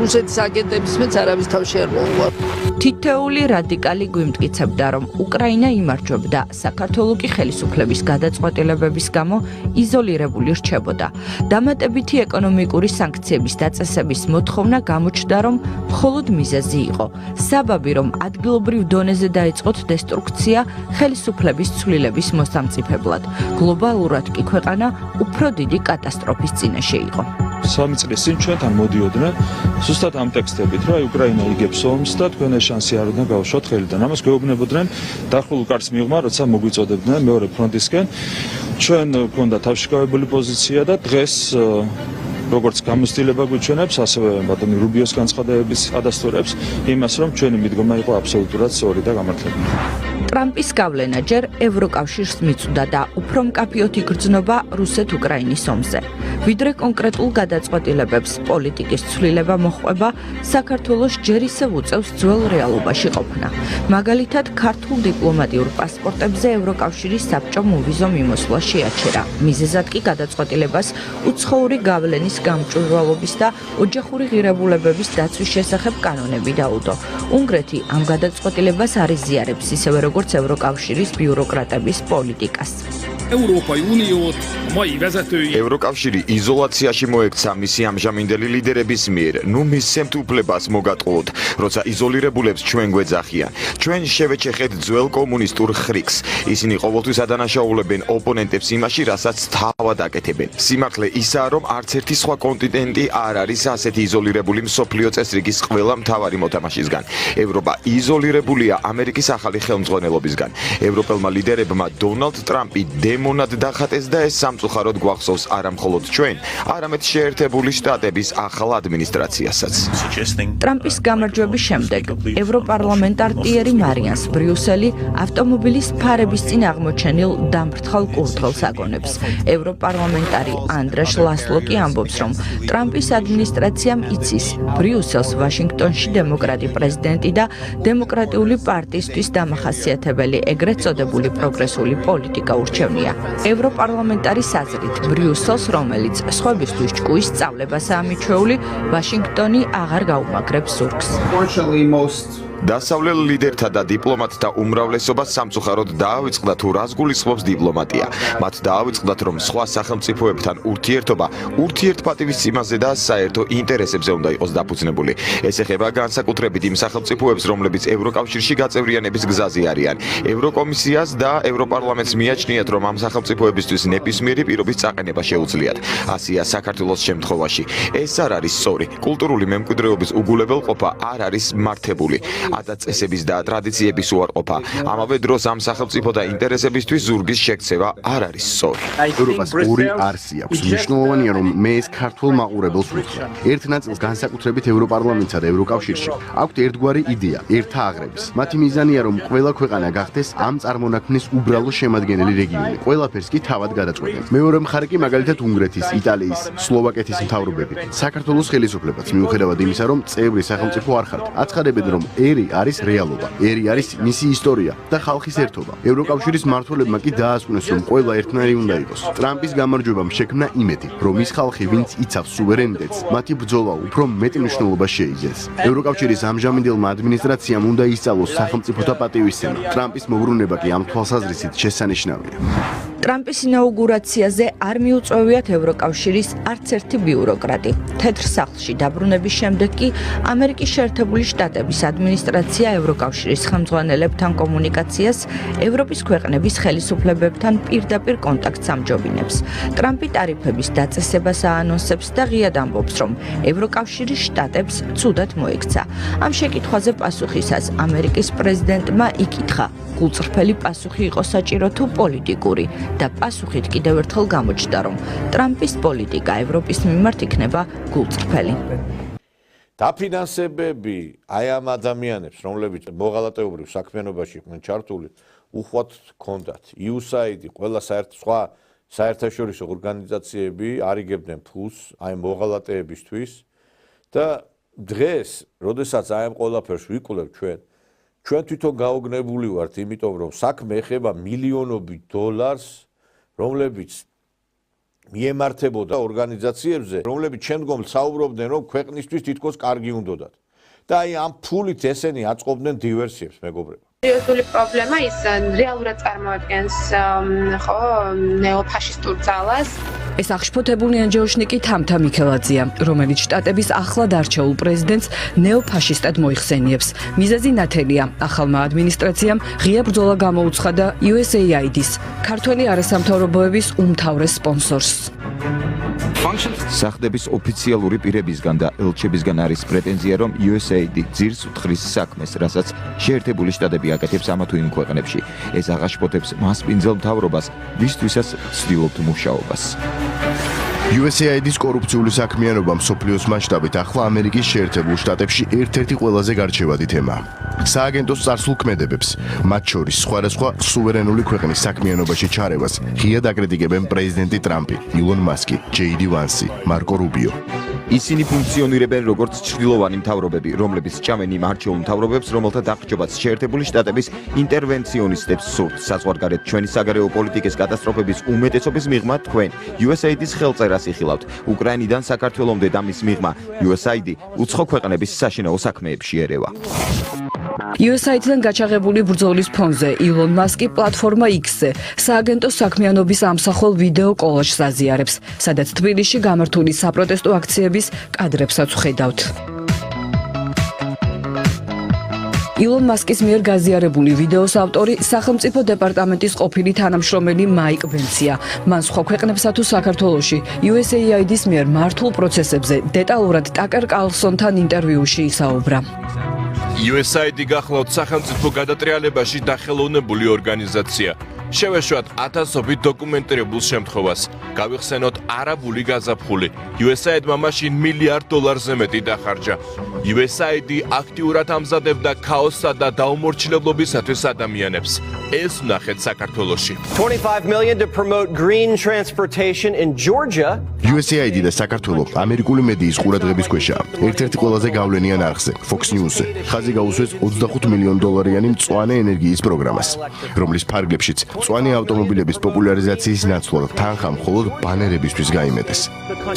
რუსეთის აგენტების მეც არავის თავში არ მოუვარ. თითოეული რადიკალი გვიმტკიცებდა, რომ უკრაინა იმარჯვებდა, საქართველო კი ხელისუფლების გადაწყვეტილებების გამო იზოლირებული რჩებოდა. დამატებითი ეკონომიკური სანქციების დაწესების მოთხოვნა გამოჩნდა, რომ მხოლოდ მიზეზი იყო. საბაბი, რომ ადგილობრივ დონეზე დაიწყოთ დესტრუქცია ხელისუფლების ცვლილების მოსამწიფებლად. გლობალურად კი ქვეყანა უფრო დიდი კატასტროფის წინაშე იყო. სამი წლის წინ ჩვენთან მოდიოდნენ ზუსტად ამ ტექსტებით, რომ უკრაინა იგებს ომს და თქვენ ეს შანსი არ უნდა გავუშვათ ხელიდან. ამას გვეუბნებოდნენ დახულ კარს მიღმა, როცა მოგვიწოდებდნენ მეორე ფრონტისკენ. ჩვენ გვქონდა თავშეკავებული პოზიცია და დღეს როგორც გამოცდილება გვიჩვენებს, ასევე ბატონი რუბიოს განცხადებების ადასტურებს იმას, რომ ჩვენი მიდგომა იყო აბსოლუტურად სწორი და გამართლებული. ტრამპის გავლენა ჯერ ევროკავშირს მიწვდა და უფრო მკაფიოდ იგრძნობა რუსეთ-უკრაინის ომზე. ვიდრე კონკრეტულ გადაწყვეტილებებს პოლიტიკის ცვლილება მოჰყვება, საქართველოს ჯერ ისევ უწევს ძველ რეალობაში ყოფნა. მაგალითად, ქართულ დიპლომატიურ პასპორტებზე ევროკავშირის საბჭომ უვიზო მიმოსვლა შეაჩერა. მიზეზად კი გადაწყვეტილებას უცხოური გავლენის გამჭვირვალობის და ოჯახური ღირებულებების დაცვის შესახებ კანონები დაუდო. უნგრეთი ამ გადაწყვეტილებას არ იზიარებს ისევე როგორც ევროკავშირის ბიუროკრატების პოლიტიკას. ევროკავშირი იზოლაციაში მოექცა მისი ამჟამინდელი ლიდერების მიერ. ნუ მისცემთ უფლებას მოგატყუოთ, როცა იზოლირებულებს ჩვენ გვეძახიან. ჩვენ შევეჩეხეთ ძველ კომუნისტურ ხრიკს. ისინი ყოველთვის ადანაშაულებენ ოპონენტებს იმაში, რასაც თავად აკეთებენ. სიმართლე ისაა, რომ არც ერთი სხვა კონტინენტი არ არის ასეთი იზოლირებული მსოფლიო წესრიგის ყველა მთავარი მოთამაშისგან. ევროპა იზოლირებულია ამერიკის ახალი ხელმძღვანელობისგან. ევროპელმა ლიდერებმა დონალდ ტრამპი დემონად დახატეს და ეს სამწუხაროდ გვახსოვს არა მხოლოდ ჩვენ, არამედ შეერთებული შტატების ახალ ადმინისტრაციასაც. ტრამპის გამარჯვების შემდეგ ევროპარლამენტარ ტიერი მარიანს ბრიუსელი ავტომობილის ფარების წინ აღმოჩენილ დამფრთხალ კურდღელს აგონებს. ევროპარლამენტარი ანდრეშ ლასლო კი ამბობს, რომ ტრამპის ადმინისტრაციამ იცის ბრიუსელს ვაშინგტონში დემოკრატი პრეზიდენტი და დემოკრატიული პარტიისთვის დამახასიათებელი ეგრეთ წოდებული პროგრესული პოლიტიკა ურჩევნია. ევროპარლამენტარის აზრით, ბრიუსელს, რომელიც სხვებისთვის ჭკუის სწავლებასაა მიჩვეული, ვაშინგტონი აღარ გაუმაგრებს ზურგს. დასავლელ ლიდერთა და დიპლომატთა უმრავლესობას სამწუხაროდ დაავიწყდა თუ რას გულისხმობს დიპლომატია. მათ დაავიწყდათ, რომ სხვა სახელმწიფოებთან ურთიერთობა ურთიერთპატივისცემაზე და საერთო ინტერესებზე უნდა იყოს დაფუძნებული. ეს ეხება განსაკუთრებით იმ სახელმწიფოებს, რომლებიც ევროკავშირში გაწევრიანების გზაზე არიან. ევროკომისიას და ევროპარლამენტს მიაჩნიათ, რომ ამ სახელმწიფოებისთვის ნებისმიერი პირობის წაყენება შეუძლიათ. ასია საქართველოს შემთხვევაში. ეს არ არის სწორი. კულტურული მემკვიდრეობის უგულებელყოფა არ არის მართებული. ადაწესების და ტრადიციების უარყოფა. ამავე დროს ამ სახელმწიფოთა ინტერესებისთვის ზურგის შექცევა არ არის სწორი. ევროპას ორი არსი აქვს. მნიშვნელოვანია, რომ მე ეს ქართულ მაყურებელს ვუხსნა. ერთ ნაწილს განსაკუთრებით ევროპარლამენტსა და ევროკავშირში აქვთ ერთგვარი იდეა, ერთა აღრების. მათი მიზანია, რომ ყველა ქვეყანა გახდეს ამ წარმონაქმნის უბრალო შემადგენელი რეგიონი. ყველაფერს კი თავად გადაწყვეტენ. მეორე მხარე კი მაგალითად უნგრეთის, იტალიის, სლოვაკეთის მთავრობები. საქართველოს ხელისუფლებაც მიუხედავად იმისა, რომ წევრი სახელმწიფო არ ხართ, აცხადებენ, რომ ერი არის რეალობა. ერი არის მისი ისტორია და ხალხის ერთობა. ევროკავშირის მმართველებმა კი დაასკვნეს, რომ ყველა ერთნაირი უნდა იყოს. ტრამპის გამარჯვებამ შექმნა იმედი, რომ ის ხალხი, ვინც იცავს სუვერენიტეტს, მათი ბრძოლა უფრო მეტ მნიშვნელობას შეიძენს. ევროკავშირის ამჟამინდელმა ადმინისტრაციამ უნდა ისწავლოს სახელმწიფოთა პატივისცემა. ტრამპის მოbrunება კი ამ თვალსაზრისით შესანიშნავია. ტრამპის ინაუგურაციაზე არ მიუწვევიათ ევროკავშირის არც ერთი ბიუროკრატი. თეთრ სახლში დაბრუნების შემდეგ კი ამერიკის შეერთებული შტატების ადმინისტრაცია ევროკავშირის ხელმძღვანელებთან კომუნიკაციას ევროპის ქვეყნების ხელისუფლებებთან პირდაპირ კონტაქტს ამჯობინებს. ტრამპი ტარიფების დაწესებას აანონსებს და ღიად ამბობს, რომ ევროკავშირის შტატებს ცუდად მოექცა. ამ შეკითხვაზე პასუხისას ამერიკის პრეზიდენტმა იკითხა, გულწრფელი პასუხი იყო საჭირო თუ პოლიტიკური და პასუხით კიდევ ერთხელ გამოჩნდა, რომ ტრამპის პოლიტიკა ევროპის მიმართ იქნება გულწრფელი. დაფინანსებები აი ამ ადამიანებს, რომლებიც მოღალატეობრივ საქმიანობაში იყვნენ ჩართული, უხვად ჰქონდათ. USAID, ყველა სხვა საერთაშორისო ორგანიზაციები არიგებდნენ ფულს აი მოღალატეებისთვის და დღეს, როდესაც აი ამ ყველაფერს ვიკვლევ ჩვენ თვითონ გაოგნებული ვართ, იმიტომ რომ საქმე ეხება მილიონობით დოლარს, რომლებიც მიემართებოდა ორგანიზაციებზე, რომლებიც შემდგომ საუბრობდნენ, რომ ქვეყნისთვის თითქოს კარგი უნდოდათ. და აი ამ ფულით ესენი აწყობდნენ დივერსიებს, მეგობრებო. სერიოზული პრობლემა ის რეალურად წარმოადგენს ხო ნეოფაშისტურ ძალას. ეს აღშფოთებული ანჯეოშნიკი თამთა მიქელაძეა, რომელიც შტატების ახლად არჩეულ პრეზიდენტს ნეოფაშისტად მოიხსენიებს. მიზეზი ნათელია, ახალმა ადმინისტრაციამ ღია ბრძოლა გამოუცხადა USAID-ის, ქართველი არასამთავრობოების უმთავრეს სპონსორს. სახდების ოფიციალური პირებისგან და ელჩებისგან არის პრეტენზია, რომ USAID ძირს უთხრის საქმეს, რასაც შეერთებული შტატები აკეთებს ამა თუ იმ ქვეყნებში. ეს აღაშფოთებს მასპინძელ მთავრობას, ვისთვისაც ცდილობთ მუშაობას. USAID-ის კორუფციული საქმიანობა მსოფლიოს მასშტაბით ახლა ამერიკის შეერთებულ შტატებში ერთ-ერთი ყველაზე გარჩევადი თემაა. სააგენტოს წარსულ ქმედებებს, მათ შორის სხვადასხვა სუვერენული ქვეყნის საქმიანობაში ჩარევას ღიად აკრიტიკებენ პრეზიდენტი ტრამპი, ილონ მასკი, JD Vance, მარკო რუბიო. ისინი ფუნქციონირებენ როგორც ჩრდილოვანი მთავრობები, რომლებიც ჭამენ იმ არჩეულ მთავრობებს, რომელთა დახრჩობაც შეერთებული შტატების ინტერვენციონისტებს სურთ. საზღვარგარეთ ჩვენი საგარეო პოლიტიკის კატასტროფების უმეტესობის მიღმა თქვენ USAID-ის ხელწერას იხილავთ. უკრაინიდან საქართველომდე და მის მიღმა USAID უცხო ქვეყნების საშინაო საქმეებში ერევა. USAID-დან გაჩაღებული ბრძოლის ფონზე ილონ მასკი პლატფორმა X-ზე სააგენტოს საქმიანობის ამსახველ ვიდეო კოლაჟს აზიარებს, სადაც თბილისში გამართული საპროტესტო აქციების კადრებსაც ხედავთ. ილონ მასკის მიერ გაზიარებული ვიდეოს ავტორი სახელმწიფო დეპარტამენტის ყოფილი თანამშრომელი მაიკ ბენცია. მან სხვა ქვეყნებსა თუ საქართველოში USAID-ის მიერ მართულ პროცესებზე დეტალურად ტაკერ კარლსონთან ინტერვიუში ისაუბრა. USAID გახლავთ სახელმწიფო გადატრიალებაში დახელოვნებული ორგანიზაცია. შევეშვათ ათასობით დოკუმენტირებულ შემთხვევას. გავიხსენოთ არაბული გაზაფხული. USAID-მა მაშინ $1 მილიარდზე მეტი დახარჯა. USAID აქტიურად ამზადებდა ქაოსსა და დაუმორჩილებლობისათვის ადამიანებს. ეს ვნახეთ საქართველოში. 25 million to promote green transportation in Georgia. USAID და საქართველოს ამერიკული მედიის ყურადღების ქვეშაა. ერთ-ერთი ყველაზე გავლენიან არხზე, Fox News-ზე. ხაზი გაუსვეს $25 მილიონიანი მწვანე ენერგიის პროგრამას, რომლის ფარგლებშიც მწვანე ავტომობილების პოპულარიზაციის ნაცვლად თანხა მხოლოდ ბანერებისთვის გაიმეტეს.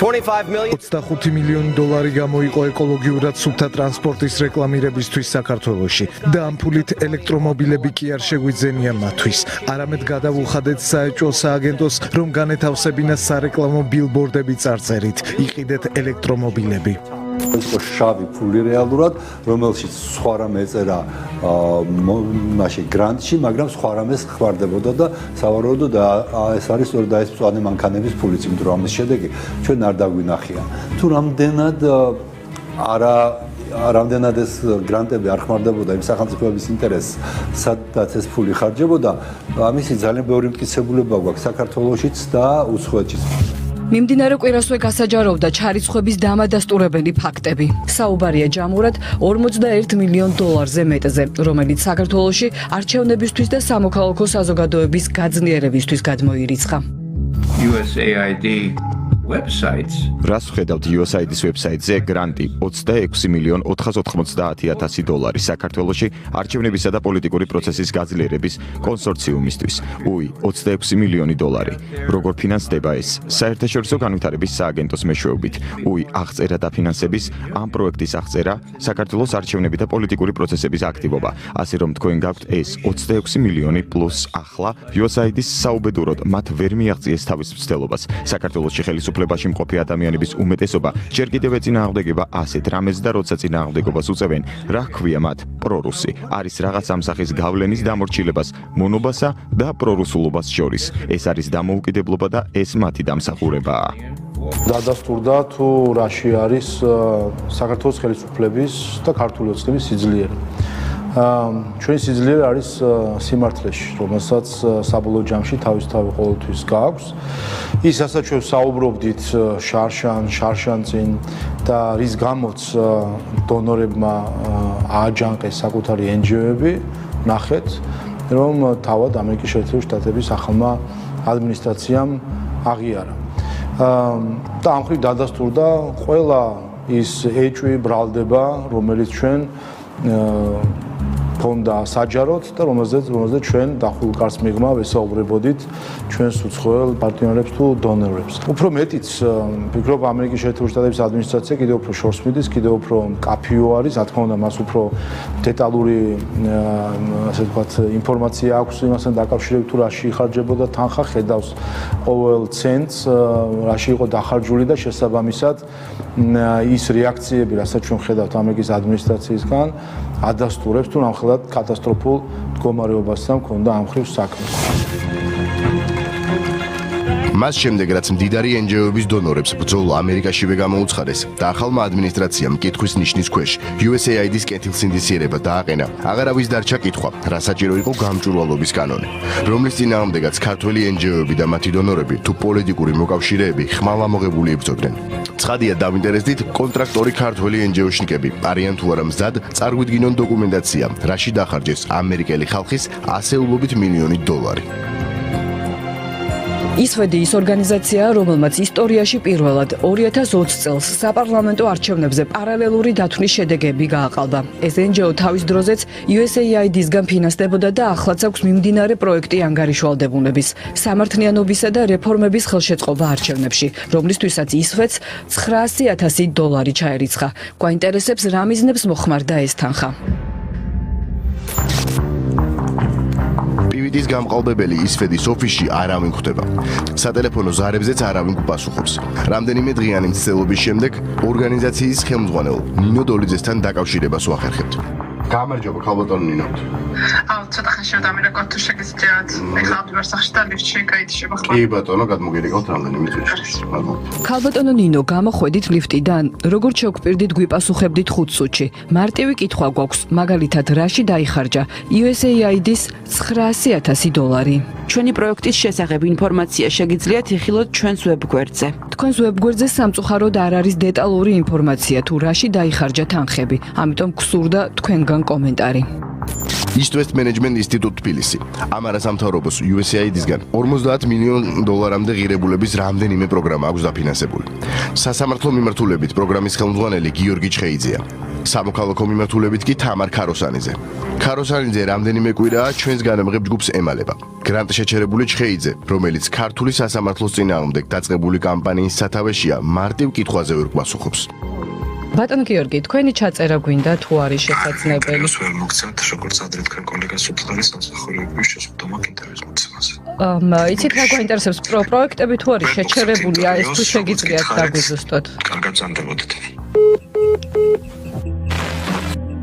25 მილიონი დოლარი გამოიყო ეკოლოგიურად სუფთა ტრანსპორტის რეკლამირებისთვის საქართველოში და ამ ფულით ელექტრომობილები კი არ შეგვიძენია მათთვის. არამედ გადავუხადეთ საეჭვო სააგენტოს, რომ განეთავსებინა სარეკლამო ბილბორდები წარწერით, იყიდეთ ელექტრომობილები. ეს შავი ფული რეალურად, რომელშიც სხვა რამე ეწერა მაშინ გრანტში, მაგრამ სხვა რამეს ხმარდებოდა და სავარაუდოდ ეს არის სწორედ ეს მწვანე მანქანების ფულიც, იმიტომ რომ ამის შედეგი ჩვენ არ დაგვინახია. თუ რამდენად ეს გრანტები არ ხმარდებოდა იმ სახელმწიფოების ინტერესს, სადაც ეს ფული ხარჯებოდა, ამისი ძალიან ბევრი მტკიცებულება გვაქვს საქართველოშიც და უცხოეთშიც. მიმდინარე კვირასვე გასაჯაროვდა ჩარიცხვების დამადასტურებელი ფაქტები. საუბარია ჯამურად $41 მილიონ მეტზე, რომელიც საქართველოში არჩევნებისთვის და სამოქალაქო საზოგადოების გაძლიერებისთვის გადმოირიცხა. USAID websites. რას ვხედავთ USAID-ის ვებსაიტზე გრანტი $20,490,000 საქართველოში არჩევნებისა და პოლიტიკური პროცესის გაძლიერების კონსორციუმისთვის. $26 მილიონი. როგორ ფინანსდება ეს? საერთაშორისო განვითარების სააგენტოს მეშვეობით. აღწერა და ფინანსების ამ პროექტის აღწერა საქართველოს არჩევნები და პოლიტიკური პროცესების აქტივობა. ასე რომ თქვენ გაქვთ ეს 26 მილიონი პლუს ახლა USAID-ის საუბედუროდ მათ ვერ მიაღწიეს თავის მცდელობას. საქართველოში ხელისუფლებაში მყოფი ადამიანების უმეტესობა ჯერ კიდევ ეწინააღმდეგება ასეთ რამეს და როცა წინააღმდეგობას უწევენ, რა ჰქვია მათ? პრორუსი. არის რაღაც ამ სახის გავლენის დამორჩილებას მონობასა და პრორუსულობას შორის. ეს არის დამოუკიდებლობა და ეს მათი დამსახურებაა. დადასტურდა თუ რაში არის საქართველოს ხელისუფლების და ქართული ოცნების სიძლიერე. ჩვენი სიძლიერე არის სიმართლეში, რომელსაც საბოლოო ჯამში თავისთავად ყოველთვის გააქვს. ის რასაც ჩვენ საუბრობდით შარშანწინ და რის გამოც დონორებმა ააჯანყეს საკუთარი NGO-ები, ნახეთ, რომ თავად ამერიკის შეერთებული შტატების ახალმა ადმინისტრაციამ აღიარა. და ამ ხრივ დადასტურდა ყველა ის ეჭვი, ბრალდება, რომელიც ჩვენ ქონდა საჯაროდ და რომელზეც ჩვენ დახურულ კარს მიღმა ვესაუბრებოდით ჩვენს უცხოელ პარტნიორებს თუ დონორებს. უფრო მეტიც ვფიქრობ ამერიკის შეერთებული შტატების ადმინისტრაცია კიდევ უფრო შორს მიდის, კიდევ უფრო კაფიო არის, რა თქმა უნდა, მას უფრო დეტალური ასე ვთქვათ ინფორმაცია აქვს იმასთან დაკავშირებით თუ რაში იხარჯებოდა თანხა, ხედავს ყოველ ცენტს, რაში იყო დახარჯული და შესაბამისად ის რეაქციები, რასაც ჩვენ ხედავთ ამერიკის ადმინისტრაციისგან, ადასტურებს თუ ნახელად კატასტროფულ მდგომარეობასთან მქონდა ამ ხრივ საქმე. მას შემდეგ რაც მდიდარი NGO-ების დონორებს ბრძოლა ამერიკაშივე გამოუცხადეს და ახალმა ადმინისტრაციამ კითხვის ნიშნის ქვეშ USAID-ის კეთილსინდისიერება დააყენა, აღარავის დარჩა კითხვა, რა საჭირო იყო გამჭვირვალობის კანონი, რომლის წინააღმდეგაც ქართველი NGO-ები და მათი დონორები თუ პოლიტიკური მოკავშირეები ხმალ ამოღებული იბრძოდნენ. ცხადია დავინტერესდით კონტრაქტორი ქართველი NGO-შნიკები არიან თუ არა მზად წარგვიდგინონ დოკუმენტაცია, რაში დახარჯეს ამერიკელი ხალხის ასეულობით მილიონი $. ისვედი ის ორგანიზაციაა, რომელმაც ისტორიაში პირველად 2020 წელს საპარლამენტო არჩევნებზე პარალელური დათვნის შედეგები გააყალბა. ეს NGO თავის დროზეც USAID-ისგან ფინანსდებოდა და ახლაც აქვს მიმდინარე პროექტი ანგარიშვალდებულების, სამართლიანობისა და რეფორმების ხელშეწყობა არჩევნებში, რომლისთვისაც ისვეც $900,000 ჩაერიცხა. გვაინტერესებს რა მიზნებს მოხმარდა ეს თანხა. პივიტის გამყალბებელი ისვედის ოფისში არავინ ხვდება. სატელეფონო ზარებზეც არავინ გპასუხობს. რამდენიმე დღიანი მცდელობის შემდეგ ორგანიზაციის ხელმძღვანელ ნინო დოლიძესთან დაკავშირებას ვახერხებთ. გამარჯობა, ქალბატონო ნინო. ცოტა ხანში დამირეკოთ თუ შეგიძლიათ. ეხლა ვარ სახში და ლიფტში გაიჩება ხოლმე. კი ბატონო, გადმოგირეკავთ რამდენიმე წუთში. ქალბატონო ნინო, გამოხვედით ლიფტიდან. როგორც შევგვპირდით, გვიპასუხებდით 5 წუთში. მარტივი კითხვა გვაქვს, მაგალითად, რაში დაიხარჯა USAID-ის $900,000? ჩვენი პროექტის შესახებ ინფორმაცია შეგიძლიათ იხილოთ ჩვენს ვებგვერდზე. თქვენს ვებგვერდზე სამწუხაროდ არ არის დეტალური ინფორმაცია თუ რაში დაიხარჯა თანხები, ამიტომ გსურდა თქვენგან კომენტარი. East-West Management Institute თბილისი. ამ არასამთავრობოს USAID-ისგან $50 მილიონამდე ღირებულების რამდენიმე პროგრამა აქვს დაფინანსებული. სასამართლო მიმართულებით პროგრამის ხელმძღვანელი გიორგი ჩხეიძეა. სამოქალაქო მიმართულებით კი თამარ ქაროსანიძე. ქაროსანიძე რამდენიმე კვირაა ჩვენს განამღებ ჯგუფს ემალება. გრანტ შეჩერებული ჩხეიძე, რომელიც ქართული სასამართლოს წინააღმდეგ დაწყებული კამპანიის სათავეშია, მარტივ კითხვაზე ვერ გვპასუხობს. ბატონ გიორგი, თქვენი ჩაწერა გვინდა თუ არის შესაძლებელი? ვერ მოგცემთ, როგორც ადრე თქვენ კოლეგას უთხარი სამსახურების შესაძლოა ინტერვიუს მოცემაზე. იცით რა გვაინტერესებს პროექტები თუ არის შეჩერებული, ეს თუ შეგიძლიათ დაგვიზუსტოთ. კარგად ზამდებოდეთ.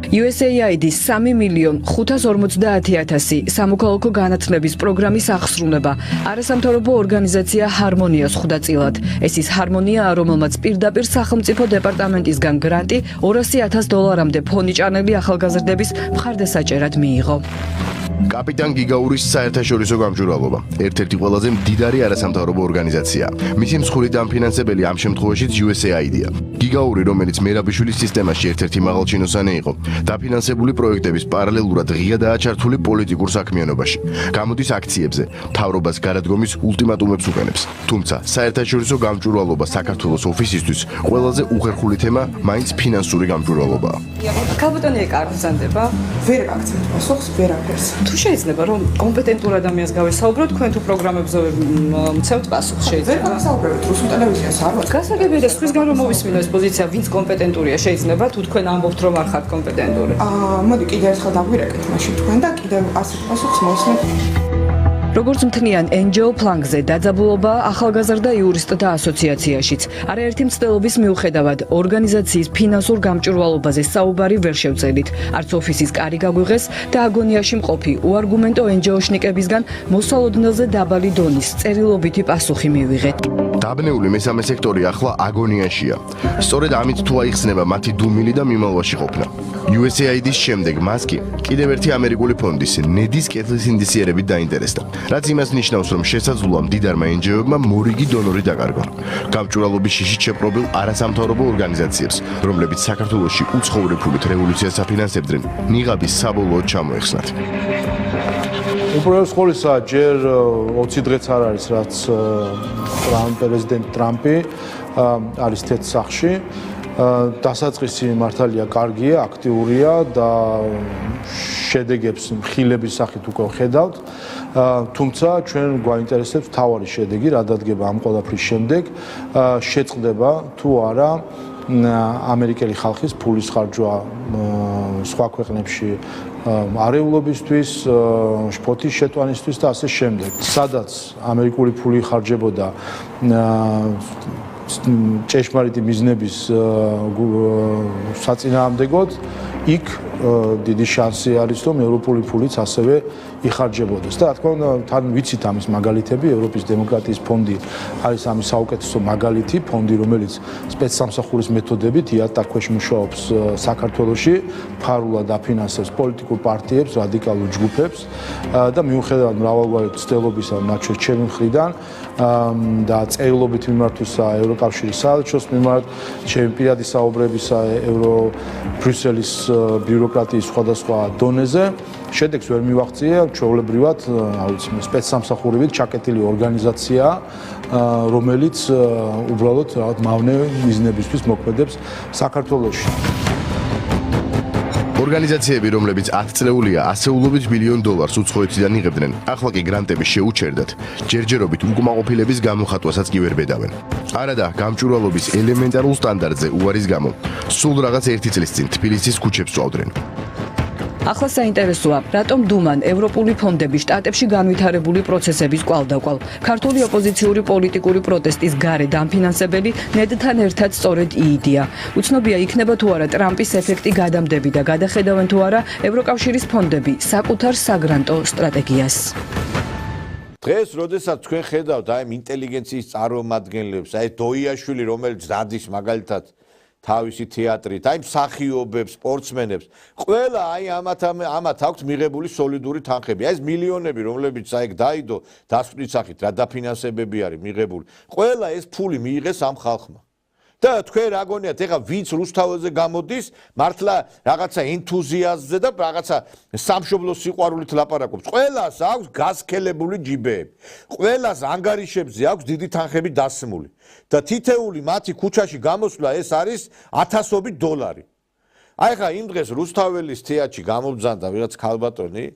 USAID-ის 3.550.000 სამოქალაქო განათლების პროგრამის აღსრულება არასამთავრობო ორგანიზაცია ჰარმონიას ხვდა წილად. ეს ის ჰარმონიაა, რომელმაც პირდაპირ სახელმწიფო დეპარტამენტისგან გრანტი $200,000-მდე ფონიჭანელი ახალგაზრდების მხარდასაჭერად მიიღო. კაპიტან გიგაურის საერთაშორისო გამჭვირვალობა ერთ-ერთი ყველაზე მდიდარი არასამთავრობო ორგანიზაციაა. მისი მსხვილი დამფინანსებელი ამ შემთხვევაშიც USAID-ია. გიგაური, რომელიც მერაბიშვილის სისტემაში ერთ-ერთი მაღალჩინოსანი იყო, დაფინანსებული პროექტების პარალელურად ღია დააჩართული პოლიტიკურ საქმიანობაში. გამოდის აქციებზე, მთავრობას გარადგომის ულტიმატუმებს უყენებს. თუმცა, საერთაშორისო გამჭვირვალობა საქართველოს ოფისისთვის ყველაზე უხერხული თემა მაინც ფინანსური გამჭვირვალობაა. ქალბატონი ეკარგზანდება, ვერ გაგცემთ პასუხს, ვერაფერს. თუ შეიძლება რომ კომპეტენტურ ადამიანს გავესაუბროთ, თქვენ თუ პროგრამებზე მცემთ პასუხს შეიძლება. ვერ გასაუბრებთ რუსულ ტელევიზიას არ ვარ. გასაგებია სხვისგან რომ მოვისმინო ეს პოზიცია, ვინც კომპეტენტურია შეიძლება თუ თქვენ ამბობთ რომ არ ხართ კომპეტენტური. მოდი კიდე ერთხელ დაგვირეკეთ მაშინ თქვენ და კიდე ასეთ პასუხს მოვისმენთ. როგორც მთლიან NGO ფლანგზე დაძაბულობა ახალგაზრდა იურისტთა ასოციაციაშიც. არაერთი მცდელობის მიუხედავად ორგანიზაციის ფინანსურ გამჭვირვალობაზე საუბარი ვერ შევწელით. არც ოფისის კარი გაგვიღეს და აგონიაში მყოფი უარგუმენტო NGO-შნიკებისგან მოსალოდნელზე დაბალი დონის წერილობითი პასუხი მივიღეთ. დაბნეული მესამე სექტორი ახლა აგონიაშია. სწორედ ამით თუ აიხსნება მათი დუმილი და მიმალვაში ყოფნა. USAID-ის შემდეგ მას კი კიდევ ერთი ამერიკული ფონდის ნედის კეთილსინდისიერებით დაინტერესდა. რაც იმას ნიშნავს, რომ შესაძლოა მდიდარმა NGO-ებმა მორიგი დონორი დაკარგონ. გამჭვირვალობის შიშით შეპყრობილ არასამთავრობო ორგანიზაციებს, რომლებიც საქართველოში უცხოური ფულით რევოლუციას აფინანსებდნენ, ნიღაბის საბოლოოდ ჩამოეხსნათ. უპირველეს ყოვლისა, ჯერ 20 დღეც არ არის, რაც პრეზიდენტ ტრამპი არის თეთრსახში. დასაწყისი მართალია კარგია, აქტიურია და შედეგებს მხილების სახით უკვე ხედავთ. თუმცა ჩვენ გვაინტერესებს თავარი შედეგი, რა დადგება ამ ყველაფრის შემდეგ, შეწყდება თუ არა ამერიკელი ხალხის ფულის ხარჯვა სხვა ქვეყნებში არეულობისთვის, შფოთის შეტანისთვის და ასე შემდეგ. სადაც ამერიკული ფული ხარჯებოდა ჭეშმარიტი მიზნების საწინააღმდეგოდ, იქ დიდი შანსი არის, რომ ევროპული ფულიც ასევე იხარჯებოდეს. და რა თქმა უნდა, თან ვიცით ამის მაგალითები, ევროპის დემოკრატიის ფონდი არის ამის საუკეთესო მაგალითი, ფონდი, რომელიც სპეცსამსახურის მეთოდებით იატარ ქვეშ მუშაობს საქართველოში, ფარულად აფინანსებს პოლიტიკურ პარტიებს, რადიკალურ ჯგუფებს და მიუხედავად მრავალგვარი ცდილობისა, მათ შორის ჩემი მხრიდან და წერილობით მიმართვისა ევროკავშირის საელჩოს მიმართ, ჩემი პირადი საუბრებისა ბრიუსელის ბიუროკრატიის სხვადასხვა დონეზე შედეგს ვერ მივაღწია, ჩვეულებრივად, სპეცსამსახურებით ჩაკეტილი ორგანიზაცია, რომელიც უბრალოდ რაღაც მავნე მიზნებისთვის მოქმედებს საქართველოში. ორგანიზაციები, რომლებიც 10 წლეულია ასეულობით მილიონ დოლარს უცხოეთიდან იღებდნენ, ახლა კი გრანტები შეუჩერდათ, ჯერჯერობით უკმაყოფილების გამოხატვასაც კი ვერ ბედავენ. არადა გამჭვირვალობის ელემენტარულ სტანდარტზე უარის გამო, სულ რაღაც 1 წლის წინ თბილისის ქუჩებს წვავდნენ. ახლა საინტერესოა, რატომ დუმან ევროპული ფონდები შტატებში განვითარებული პროცესების კვალდაკვალ, ქართული ოპოზიციური პოლიტიკური პროტესტის გარეთ დამფინანსებელი ნედთან ერთად სწორედ იიდია. უცნობია იქნება თუ არა ტრამპის ეფექტი გადამდები და გადახედავენ თუ არა ევროკავშირის ფონდები საკუთარ საგრანტო სტრატეგიას. დღეს, როდესაც თქვენ ხედავთ აი ინტელიგენციის წარმომადგენლებს, აი დოიაშვილი, რომელიც დადის მაგალითად თავისი თეატრით, აი მსახიობებს, სპორტსმენებს, ყველა აი ამათ აქვს მიღებული სოლიდური თანხები. აი ეს მილიონები, რომლებიც აი დაიდო დასკვნის სახით რა დაფინანსებები არის მიღებული. ყველა ეს ფული მიიღეს ამ ხალხმა. და თქვენ რა გონიათ, ეხლა ვინც რუსთაველზე გამოდის, მართლა რაღაცა ენთუზიაზმზე და რაღაცა სამშობლოს სიყვარულით ლაპარაკობს. ყველას აქვს გასქელებული ჯიბეები. ყველას ანგარიშებზე აქვს დიდი თანხები დასმული. და თითეული მათი ქუჩაში გამოსვლა ეს არის $1000. აი ხა იმ დღეს რუსთაველის თეატრში გამობძანდა ვიღაც ქალბატონი,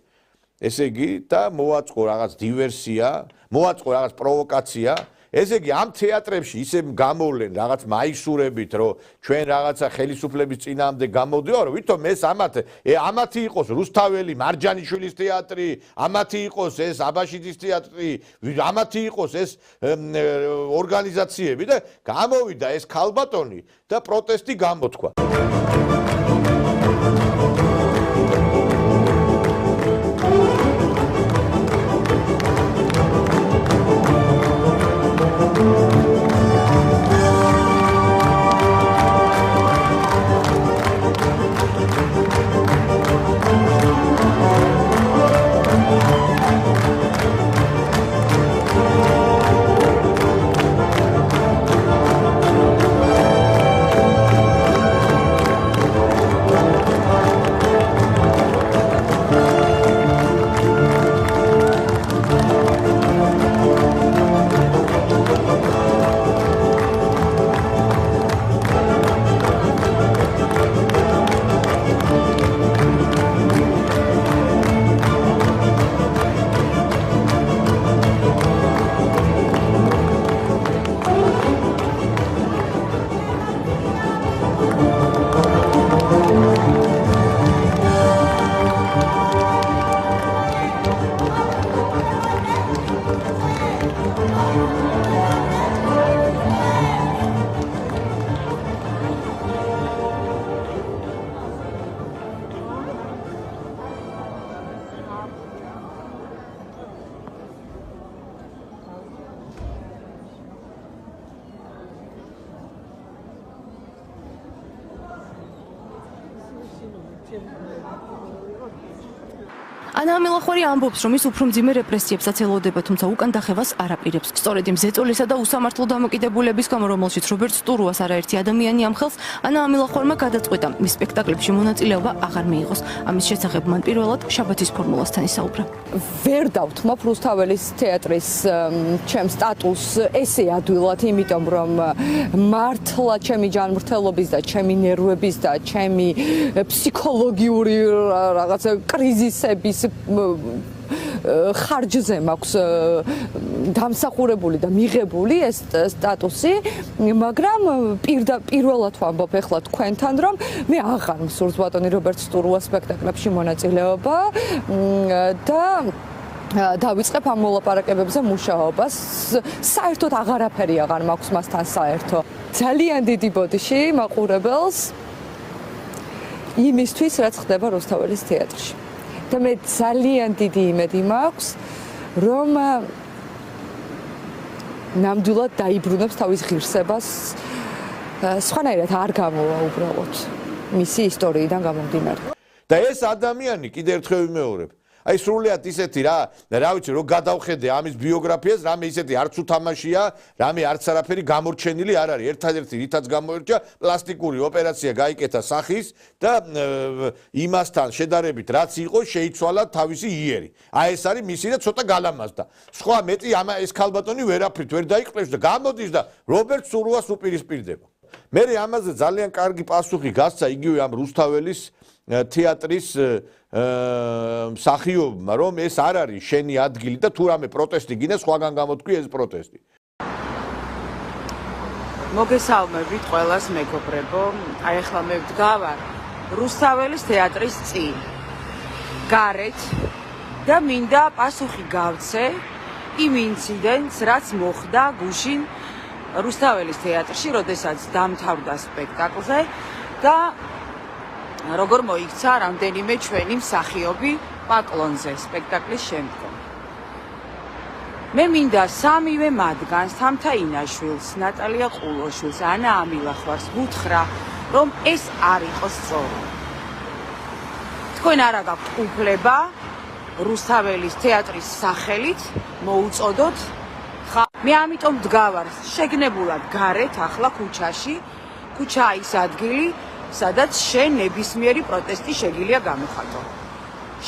ესე იგი და მოაწყო რაღაც დივერსია, მოაწყო რაღაც პროვოკაცია. ესე იგი ამ თეატრებში ისე გამოვლენ რაღაც მაისურებით, რომ ჩვენ რაღაცა ხელისუფლების წინააღმდეგ გამოდიო, რომ ვითომ ეს ამათი იყოს რუსთაველი მარჯანიშვილის თეატრი, ამათი იყოს ეს აბაშიძის თეატრი, ამათი იყოს ეს ორგანიზაციები და გამოვიდა ეს ქალბატონი და პროტესტი გამოთქვა. ანა მილახვარი ამბობს, რომ ის უფრო მძიმე რეპრესიებსაც ელოდება, თუმცა უკან დახევას არ აპირებს. სწორედ იმ ზეწოლისა და უსამართლო დამოკიდებულების გამო, რომელშიც რობერტ სტურუას არაერთი ადამიანი ამხელს, ანა მილახვარმა გადაწყვიტა, მის სპექტაკლებში მონაწილეობა აღარ მიიღოს. ამის შესახებ მან პირველად შაბათის ფორმულასთან ისაუბრა. ვერ დავთმობ რუსთაველის თეატრის ჩემ სტატუსს ესე ადვილად, იმიტომ რომ მართლა ჩემი ჯანმრთელობის და ჩემი ნერვების და ჩემი ფსიქოლოგიური რაღაცა კრიზისების ხარჯზე მაქვს დამსახურებული და მიღებული ეს სტატუსი, მაგრამ პირველად ვამბობ ახლა თქვენთან, რომ მე აღარ მსურს ბატონი რობერტ სტურუას სპექტაკლებში მონაწილეობა და დავიწყებ ამ მოლაპარაკებებზე მუშაობას. საერთოდ აღარაფერი აღარ მაქვს მასთან საერთო. ძალიან დიდი ბოდიში მაყურებელს იმისთვის, რაც ხდება რუსთაველის თეატრში. და მე ძალიან დიდი იმედი მაქვს, რომ ნამდვილად დაიბრუნებს თავის ღირსებას, სხვანაირად არ გამოვა უბრალოდ მისი ისტორიიდან გამომდინარე. და ეს ადამიანი კიდე ერთხელ ვიმეორებ. აი სრულიად ისეთი რა ვიცი, რომ გადავხედე ამის ბიოგრაფიას, რამე ისეთი არც უთამაშია, რამე არც არაფერი გამორჩენილი არ არის. ერთადერთი რითაც გამოერჩა, პლასტიკური ოპერაცია გაიკეთა სახის და იმასთან შედარებით რაც იყო, შეიცვალა თავისი იერი. აი ეს არის მისი და ცოტა გალამაზდა. სხვა მეტი ეს ქალბატონი ვერაფრით ვერ დაიყრებს და გამოდის და რობერტ სურუას უპირისპირდება. მე ამაზე ძალიან კარგი პასუხი გასცა იგივე ამ რუსთაველის თეატრის მსახიობმა, რომ ეს არ არის შენი ადგილი და თუ რამე პროტესტი გინდა, სხვაგან გამოთქვი ეს პროტესტი. მოგესალმებით ყველას მეგობრებო. აი ახლა მე ვდგავარ რუსთაველის თეატრის წინ. გარეთ და მინდა პასუხი გავცე იმ ინციდენტს, რაც მოხდა გუშინ რუსთაველის თეატრში, როდესაც დამთავრდა სპექტაკლზე და როგორ მოიქცა რამდენიმე ჩვენი მსახიობი პაკლონზე სპექტაკლის შემდგომ. მე მინდა სამივე მათგანს, თამთა ინაშვილს, ნატალია ყულოშვილს, ანა ამილახვარს ვუთხრა, რომ ეს არ იყოს სწორი. თქვენ არა გაქვთ უფლება რუსთაველის თეატრის სახელით მოუწოდოთ. მე ამიტომ ვდგავარ შეგნებულად გარეთ ახლა ქუჩაში. ქუჩაა ის ადგილი, სადაც შენ ნებისმიერი პროტესტი შეგიძლია გამოხატო.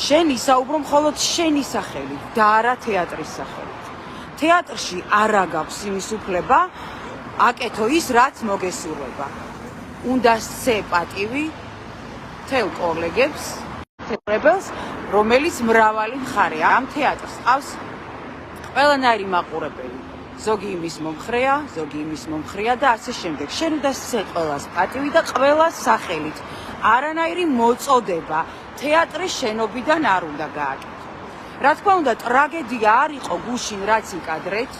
შენ ისაუბრო მხოლოდ შენი სახელით და არა თეატრის სახელით. თეატრში არა გაქვს იმის უფლება აკეთო ის, რაც მოგესურვება. უნდა სცე პატივი თელ კოლეგებს, თეატრებს, რომელიც მრავალი მხარეა. ამ თეატრს ყავს ყველანაირი მაყურებელი. ზოგი იმის მომხრეა, ზოგი იმის მომხრეა და ასე შემდეგ. შენ უნდა სცე ყველას პატივი და ყველას სახელით. არანაირი მოწოდება თეატრის შენობიდან არ უნდა გააკეთო. რა თქმა უნდა, ტრაგედია არ იყო გუშინ რაც იკადრეთ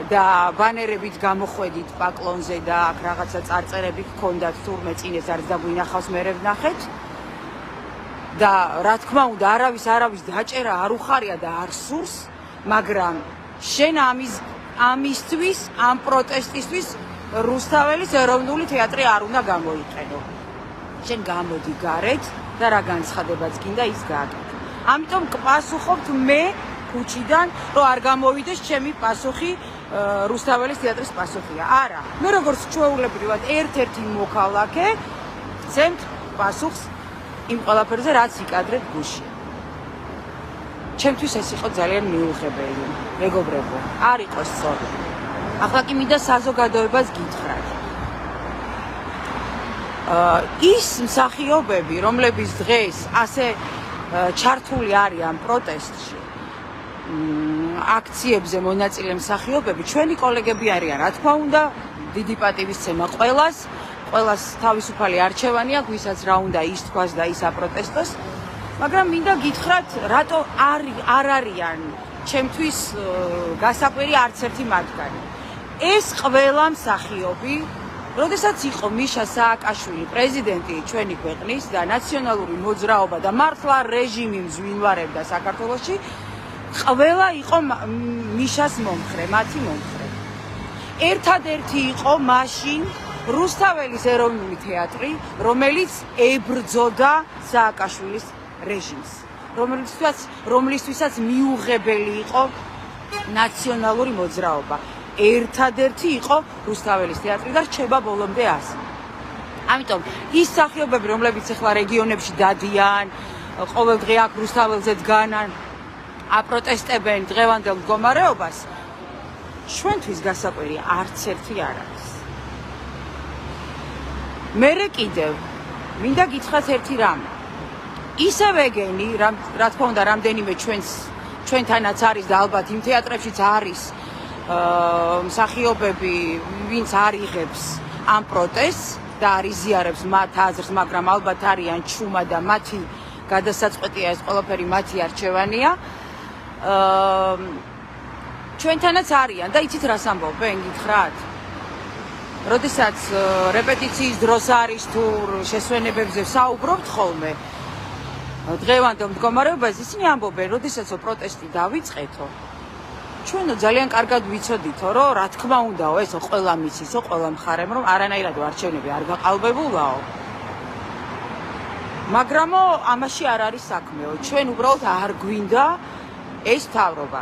და ბანერებით გამოხვედით პაკლონზე და აქ რაღაცა წარწერები ჰქონდათ, თურმე წინ ეს არის დაგვინახავს მე ვნახეთ. და რა თქმა უნდა, არავის დაჭერა არ უხარია და არ სურს, მაგრამ შენ ამისთვის, ამ პროტესტისთვის რუსთაველის ეროვნული თეატრი არ უნდა გამოიყენო. შენ გამოდი გარეთ და რა განცხადებაც გინდა ის გააკეთე. ამიტომ გპასუხობთ მე ქუჩიდან, რომ არ გამოვიდეს ჩემი პასუხი რუსთაველის თეატრის პასუხია. არა, მე როგორც ჩვეულებრივად ერთ-ერთი მოქალაქე ვცემთ პასუხს იმ ყველაფერზე, რაც იკადრეთ გუშინ. ჩემთვის ეს იყო ძალიან მიუღებელი, მეგობრებო, არ იყო სწორი. ახლა კი მინდა საზოგადოებას გითხრათ. ის მსახიობები, რომლებიც დღეს ასე ჩართული არიან პროტესტში, აქციებზე მონაწილე მსახიობები, ჩვენი კოლეგები არიან, რა თქმა უნდა, დიდი პატივისცემა ყველას თავისუფალი არჩევანი აქვს, ვისაც რა უნდა ის თქვას და ის აპროტესტოს. მაგრამ მინდა გითხრათ, რატო არ არიან ჩემთვის გასაკვირი არც ერთი მათგანი. ეს ყველა მსახიობი, როდესაც იყო მიშა სააკაშვილი პრეზიდენტი ჩვენი ქვეყნის და ნაციონალური მოძრაობა და მართლა რეჟიმი მძვინვარებდა საქართველოში, ყველა იყო მიშას მომხრე, მათი მომხრე. ერთადერთი იყო მაშინ რუსთაველის ეროვნული თეატრი, რომელიც ებრძოდა სააკაშვილის რეჟიმს, რომლისთვისაც მიუღებელი იყო ნაციონალური მოძრაობა. ერთადერთი იყო რუსთაველის თეატრი და რჩება ბოლომდე ასე. ამიტომ ის მსახიობები, რომლებიც ახლა რეგიონებში დადიან, ყოველდღე აქ რუსთაველზე დგანან, აპროტესტებენ დღევანდელ მდგომარეობას, ჩვენთვის გასაკვირი არც ერთი არ არის. მერე კიდევ მინდა გითხრათ ერთი რამე. ისევ ეგენი, რა თქმა უნდა, რამდენიმე ჩვენთანაც არის და ალბათ იმ თეატრებშიც არის მსახიობები, ვინც არ იღებს ამ პროტესტს და არ იზიარებს მათ აზრს, მაგრამ ალბათ არიან ჩუმა და მათი გადასაწყვეტია ეს ყველაფერი, მათი არჩევანია. ჩვენთანაც არიან და იცით რას ამბობენ, გითხრათ? როდესაც რეპეტიციის დროს არის თუ შესვენებებზე საუბრობთ ხოლმე დღევანდელ მდგომარეობაზე ისინი ამბობენ, როდესაც პროტესტი დავიწყეთო, ჩვენო ძალიან კარგად ვიცოდითო, რომ რა თქმა უნდაო, ესო ყველა მისისო, ყველა მხარემ, რომ არანაირად არჩევნები არ გაყალბებულაო. მაგრამო ამაში არ არის საქმეო. ჩვენ უბრალოდ არ გვინდა ეს თავრობა.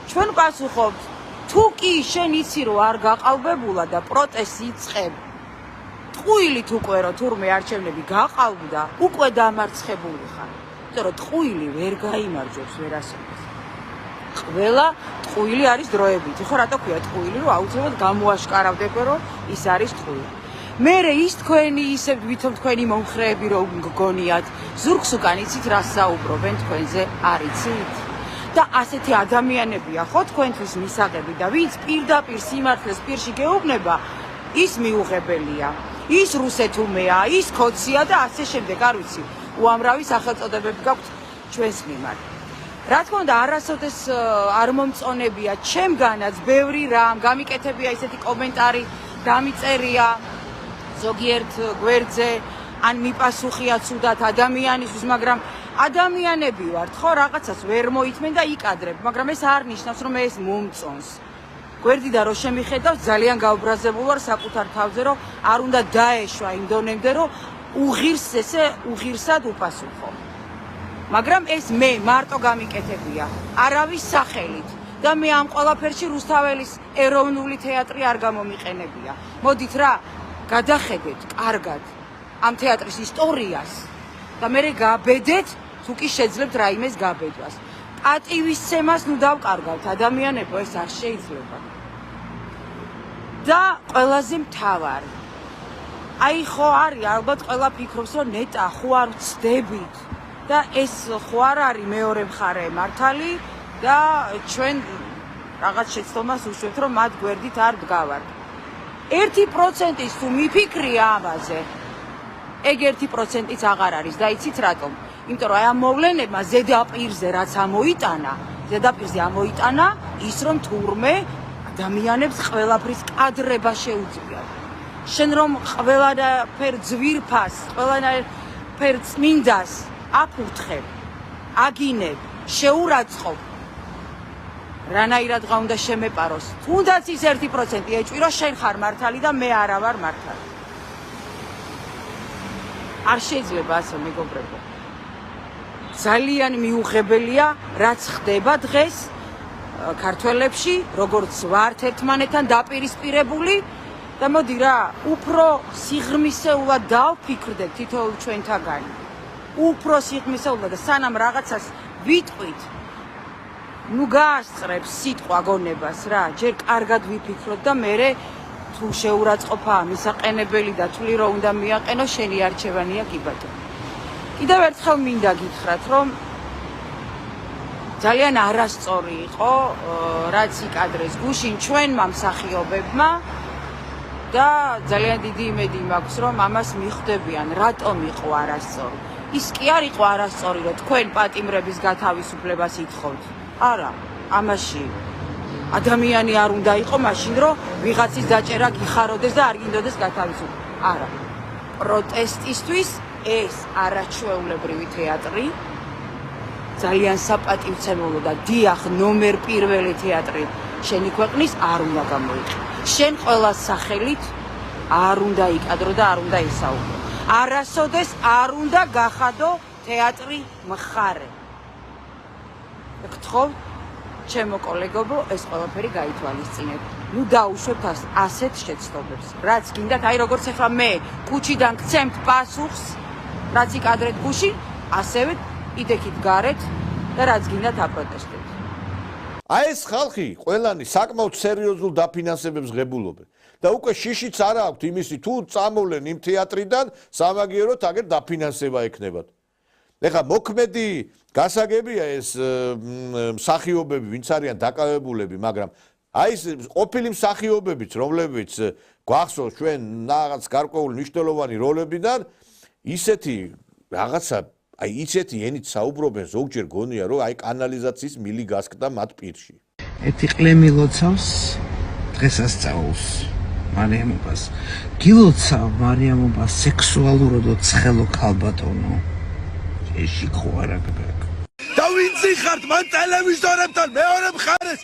ჩვენ პასუხობთ, თუ კი შენ იცი რომ არ გაყალბებულა და პროტესტი იწყებ, ტყუილით უკვე რომ თურმე არჩევნები გაყალბდა, უკვე დამარცხებული ხარ. იმიტომ რომ ტყუილი ვერ გაიმარჯვებს ვერასოდეს. ყველა ტყუილი არის დროებითი. ხო რატო ქვია ტყუილი, რომ აუცილებლად გამოაშკარავდება რომ ის არის ტყუილი. მერე ის თქვენი ისევ ვითომ თქვენი მომხრეები რომ გგონიათ, ზურგს უკან იცით რა საუბრობენ თქვენზე, არ იცით? და ასეთი ადამიანებია ხო თქვენთვის მისაღები და ვინც პირდაპირ სიმართლეს პირში გეუბნება, ის მიუღებელია. ის რუსეთუმეა, ის ქოცია და ასე შემდეგ, არ ვიცი. უამრავი სახელწოდებები გაქვთ ჩვენს მიმართ. რა თქმა უნდა, არასოდეს არ მომწონებია ჩემგანაც ბევრი რამ, გამიკეთებია ისეთი კომენტარი, დამიწერია ზოგიერთ გვერდზე, ან მიპასუხია ცუდად ადამიანისთვის, მაგრამ ადამიანები ვართ, ხო, რაღაცას ვერ მოითმენ და იკადრებ, მაგრამ ეს არ ნიშნავს, რომ ეს მომწონს. გვერდიდან რო შემიხედავ, ძალიან გაუბრაზებულ ვარ საკუთარ თავზე, რომ არ უნდა დაეშვა იმ დონემდე, რომ უღირსად უპასუხო. მაგრამ ეს მე მარტო გამიკეთებია, არავის სახელით და მე ამ ყველაფერში რუსთაველის ეროვნული თეატრი არ გამომიყენებია. მოდით რა, გადახედეთ კარგად ამ თეატრის ისტორიას და მე გაბედეთ, თუ კი შეძლებთ რაიმეს გაბედვას. პატივისცემას ნუ დავკარგავთ ადამიანებო, ეს არ შეიძლება. და ყველაზე მთავარი, აი ხო არის, ალბათ ყველა ფიქრობს, რომ ნეტა ხო არ ვწდებით და ეს ხო არ არის მეორე მხარე მართალი და ჩვენ რაღაც შეცდომას უშვებთ, რომ მათ გვერდით არ დგავართ. 1%-ის თუ მიფიქრია ამაზე, ეგ 1%-იც აღარ არის და იცით რატომ? იმიტომ რომ აი ამ მოვლენებმა ზედაპირზე რაც ამოიტანა, ის რომ თურმე ადამიანებს ყველაფრის კადრება შეუძლიათ. შენ რომ ყველანაირ ძვირფას, ყველანაირ წმინდას აფურთხებ, აგინებ, შეურაცხყოფ, რანაირად უნდა შემეპაროს. თუნდაც ის 1% ეჭვირო, შენ ხარ მართალი და მე არა ვარ მართალი. არ შეიძლება ასე მეგობრებო. ძალიან მიუღებელია, რაც ხდება დღეს ქართველებში, როგორც ვართ ერთმანეთთან დაპირისპირებული და მოდი რა, უფრო სიღრმისეულად დავფიქრდეთ თითოეულ ჩვენთაგანი. უფრო სიღრმისეულად და სანამ რაღაცას ვიტყვით, ნუ გაასწრებს სიტყვა გონებას რა, ჯერ კარგად ვიფიქროთ და მერე თუ შეურაცხყოფა მისაყენებელი და თვლი რომ უნდა მიაყენო, შენი არჩევანია კი ბატონო. კიდევ ერთხელ მინდა გითხრათ, რომ ძალიან არასწორი იყო, რაც იკადრეს გუშინ ჩვენმა მსახიობებმა და ძალიან დიდი იმედი მაქვს, რომ ამას მიხვდებიან, რატომ იყო არასწორი. ის კი არ იყო არასწორი, რომ თქვენ პატიმრების გათავისუფლებას ითხოვთ. არა, ამაში ადამიანი არ უნდა იყო მაშინ, რომ ვიღაცის დაჭერა გიხაროდეს და არ გინდოდეს გათავისუფლება. არა. პროტესტისთვის ეს არაჩვეულებრივი თეატრი, ძალიან საპატივცემულო და დიახ, ნომერ პირველი თეატრი შენი ქვეყნის არ უნდა გამოიყენო. შენ ყველა სახელით არ უნდა იკადრო და არ უნდა ისაუბრო. არასოდეს არ უნდა გახადო თეატრი მხარე. გთხოვ, ჩემო კოლეგებო, ეს ყველაფერი გაითვალისწინეთ. ნუ დაუშვებთ ასეთ შეცდომებს. რაც გინდათ, აი როგორც ახლა მე კუჩიდან გცემთ პასუხს, რაც იკადრეთ გუშინ, ასევე იდექით გარეთ და რაც გინდათ აპროტესტეთ. აი ეს ხალხი ყველანი საკმაოდ სერიოზულ დაფინანსებებს ღებულობენ და უკვე შიშიც არ აქვთ იმისი თუ წამოვლენ იმ თეატრიდან სამაგიეროდ აგერ დაფინანსება ექნებათ. ეხლა მოქმედი გასაგებია ეს მსახიობები, ვინც არიან დაკავებულები, მაგრამ აი ეს ყოფილი მსახიობებიც, რომლებიც გვახსოვს ჩვენ რაღაც გარკვეული მნიშვნელოვანი როლებიდან, ისეთი რაღაცა აი ისეთი ენით საუბრობენ, ზოგჯერ გონია რომ აი კანალიზაციის მილი გასკდა მათ პირში. ეთი ყლემი ლოცავს დღესასწაულს. მარიამობას. გილოცავ მარიამობას სექსუალურადო ცხელო ქალბატონო. ეში ხوارაგბეკ. და ვინც იხართ მან ტელევიზორებთან მეორე მხარეს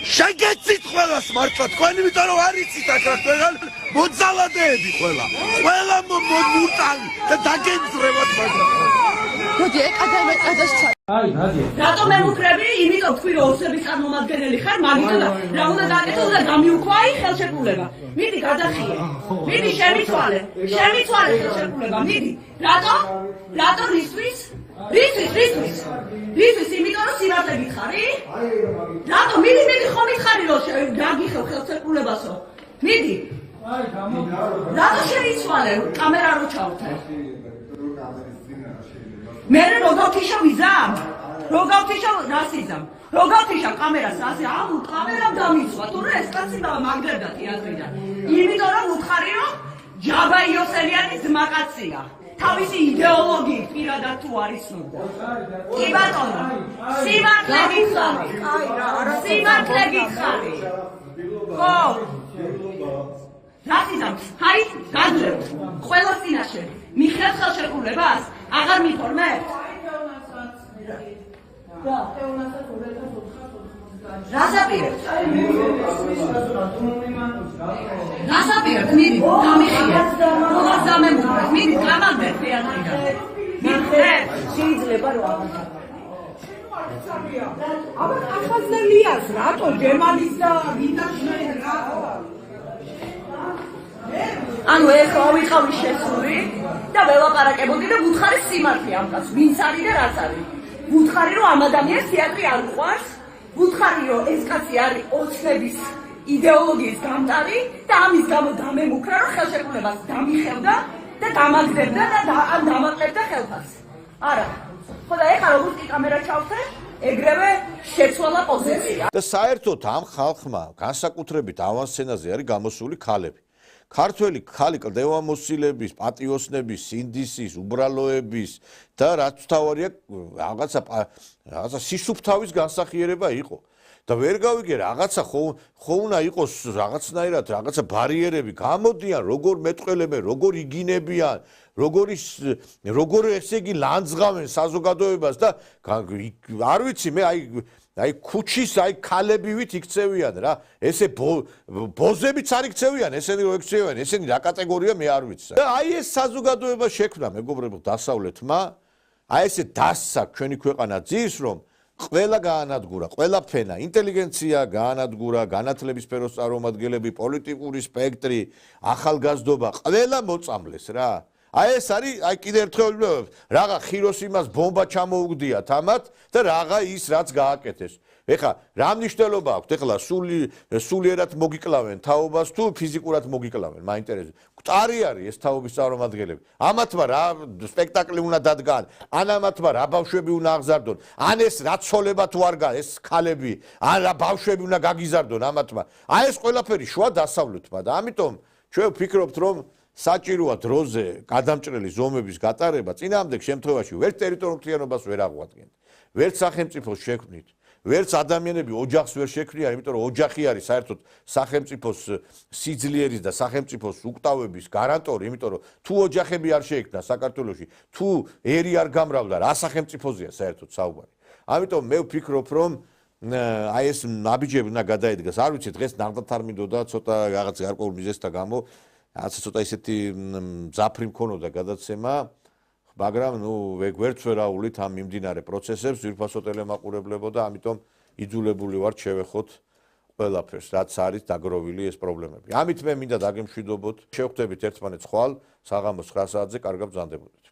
შეგეცით ყველას მართლა თქვენ იმიტომ რომ არ იცით აქ რა თქვენ მოძალადეები ყველა მურტალი და დაგენძრევათ მაგრამ მოდი ეკადემიკადასცა აი ნადია რატომ მემუქრები იმიტომ თქვი რომ ოსების წარმომადგენელი ხარ მაგითო და რა უნდა გაკეთო და გამიუქვაი ხელშეკრულება მიდი გადახიე მიდი შემიცვალე ხელშეკრულება მიდი რატომ რისთვის იმიტომ რომ სიმართლე გითხარი? რატომ? მიდი ხომ მითხარი რომ გაგიხევ ხელშეკრულებასო? მიდი. რატო შეიცვალე? კამერა რო ჩავთე. მე როგორ თიშა ვიზამ? როგორ თიშა რასიზამ? როგორ თიშა კამერას ასე კამერამ დამიცვა. თუ რა ეს კაცი მაგდებდა თეატრიდან. იმიტომ რომ უთხარი რომ ჯაბა იოსელიანი ძმაკაცია. თავისი იდეოლოგიით პირადად თუ არ იცნობდა. კი ბატონო, სიმართლე გითხარი. სიმართლე გითხარი. ხო. რასიზამ, აი, გაძლევთ. ყველა წინაშე მიხდეთ ხელშეკრულებას? აღარ მიფორმებთ? და რასაპირებთ? რასაპირებთ? მიდი, გამიხიეთ. როგორ დამემუქრეთ? მიდი, გამაგდეთ თეატრიდან. მიხდეთ, შეიძლება რომ აღარ. აბა ახალზელიას რატო გემალის და ვიტაშნაი რატო? ანუ ეხლა ვიყავი შესული და ველაპარაკებოდი და ვუთხარი სიმართლე ამ კაცს, ვინც არის და რაც არის. ვუთხარი რომ ამ ადამიანს თეატრი არ უყვარს. ვუთხარი რომ ეს კაცი არის ოცნების იდეოლოგიის გამტარი და ამის გამო დამემუქრა რომ ხელშეკრულებას დამიხევდა და დამაგდებდა და ან დამაყენდა ხელფას. არა. ხო და ეხლა როგორც კი კამერა ჩავთე, ეგრევე შეცვალა პოზიცია. და საერთოდ ამ ხალხმა განსაკუთრებით ავან სცენაზე არის გამოსული ქალები. ქართველი ხალი კლდევამოსილების, პატიოსნების, სინდისის, უბრალოების და რაც თავარია რაღაცა სისუფთავის განსახიერება იყო. და ვერ გავიგე რაღაცა ხო უნდა იყოს რაღაცნაირად რაღაცა ბარიერები გამოდიან, როგორ მეტყველებენ, როგორ იგინებიან, როგორ ესე იგი ლანძღავენ საზოგადოებას და არ ვიცი მე აი ქუჩის ქალებივით იქცევიან რა ესე ბოზებიც არ იქცევიან ესენი რო იქცევიან ესენი რა კატეგორია მე არ ვიცი და აი ეს საზოგადოება შექმნა მეგობრებო დასავლეთმა აი ესე დასცა ჩვენი ქვეყანა ძირს რომ ყველა გაანადგურა ყველა ფენა ინტელიგენცია გაანადგურა განათლების სფეროს წარმომადგენლები პოლიტიკური სპექტრი ახალგაზრდობა ყველა მოწამლეს რა აი ეს არის აი კიდე ერთხელ რაღა ხიროსიმას ბომბა ჩამოუგდიათ ამათ და რაღა ის რაც გააკეთეს. ეხლა რა მნიშვნელობა აქვს? ეხლა სულიერად მოგიკლავენ თაობას თუ ფიზიკურად მოგიკლავენ? მაინტერესებს. მკვდარი არის ეს თაობის წარმომადგენლები. ამათმა რა სპექტაკლი უნდა დადგან, ან ამათმა რა ბავშვები უნდა აღზარდონ, ან ეს რა ცოლება თუ არ ეს ქალები, ან რა ბავშვები უნდა გაგიზარდონ ამათმა. აი ეს ყველაფერი შუა დასავლეთმა და ამიტომ ჩვენ ვფიქრობთ რომ საჭიროა დროზე გადამჭრელი ზომების გატარება წინააღმდეგ შემთხვევაში ვერც ტერიტორიულ მთლიანობას ვერ აღვადგენთ ვერც სახელმწიფოს შექმნით ვერც ადამიანები ოჯახს ვერ შექმნიან იმიტომ რომ ოჯახი არის საერთოდ სახელმწიფოს სიძლიერის და სახელმწიფოს უკტავების გარანტორი იმიტომ რომ თუ ოჯახები არ შეექმნა საქართველოში თუ ერი არ გამრავლდა რა სახელმწიფოზეა საერთოდ საუბარი ამიტომ მე ვფიქრობ რომ აი ეს ნაბიჯები უნდა გადაედგას არ ვიცი დღეს ნახდათ არ მინდოდა ცოტა რაღაც გარკვეულ მიზეზთა გამო ასე ცოტა ისეთი მძაფრი მქონოდა გადაცემა, მაგრამ ნუ ვერც ვერაულით ამ მიმდინარე პროცესებს ძვირფასო ტელემაყურებლებო და ამიტომ იძულებული ვარ შევეხოთ ყველაფერს, რაც არის დაგროვილი ეს პრობლემები. ამით მე მინდა დაგემშვიდობოთ, შევხვდებით ერთმანეთს ხვალ საღამოს 9 საათზე, კარგად ბრძანდებოდეთ.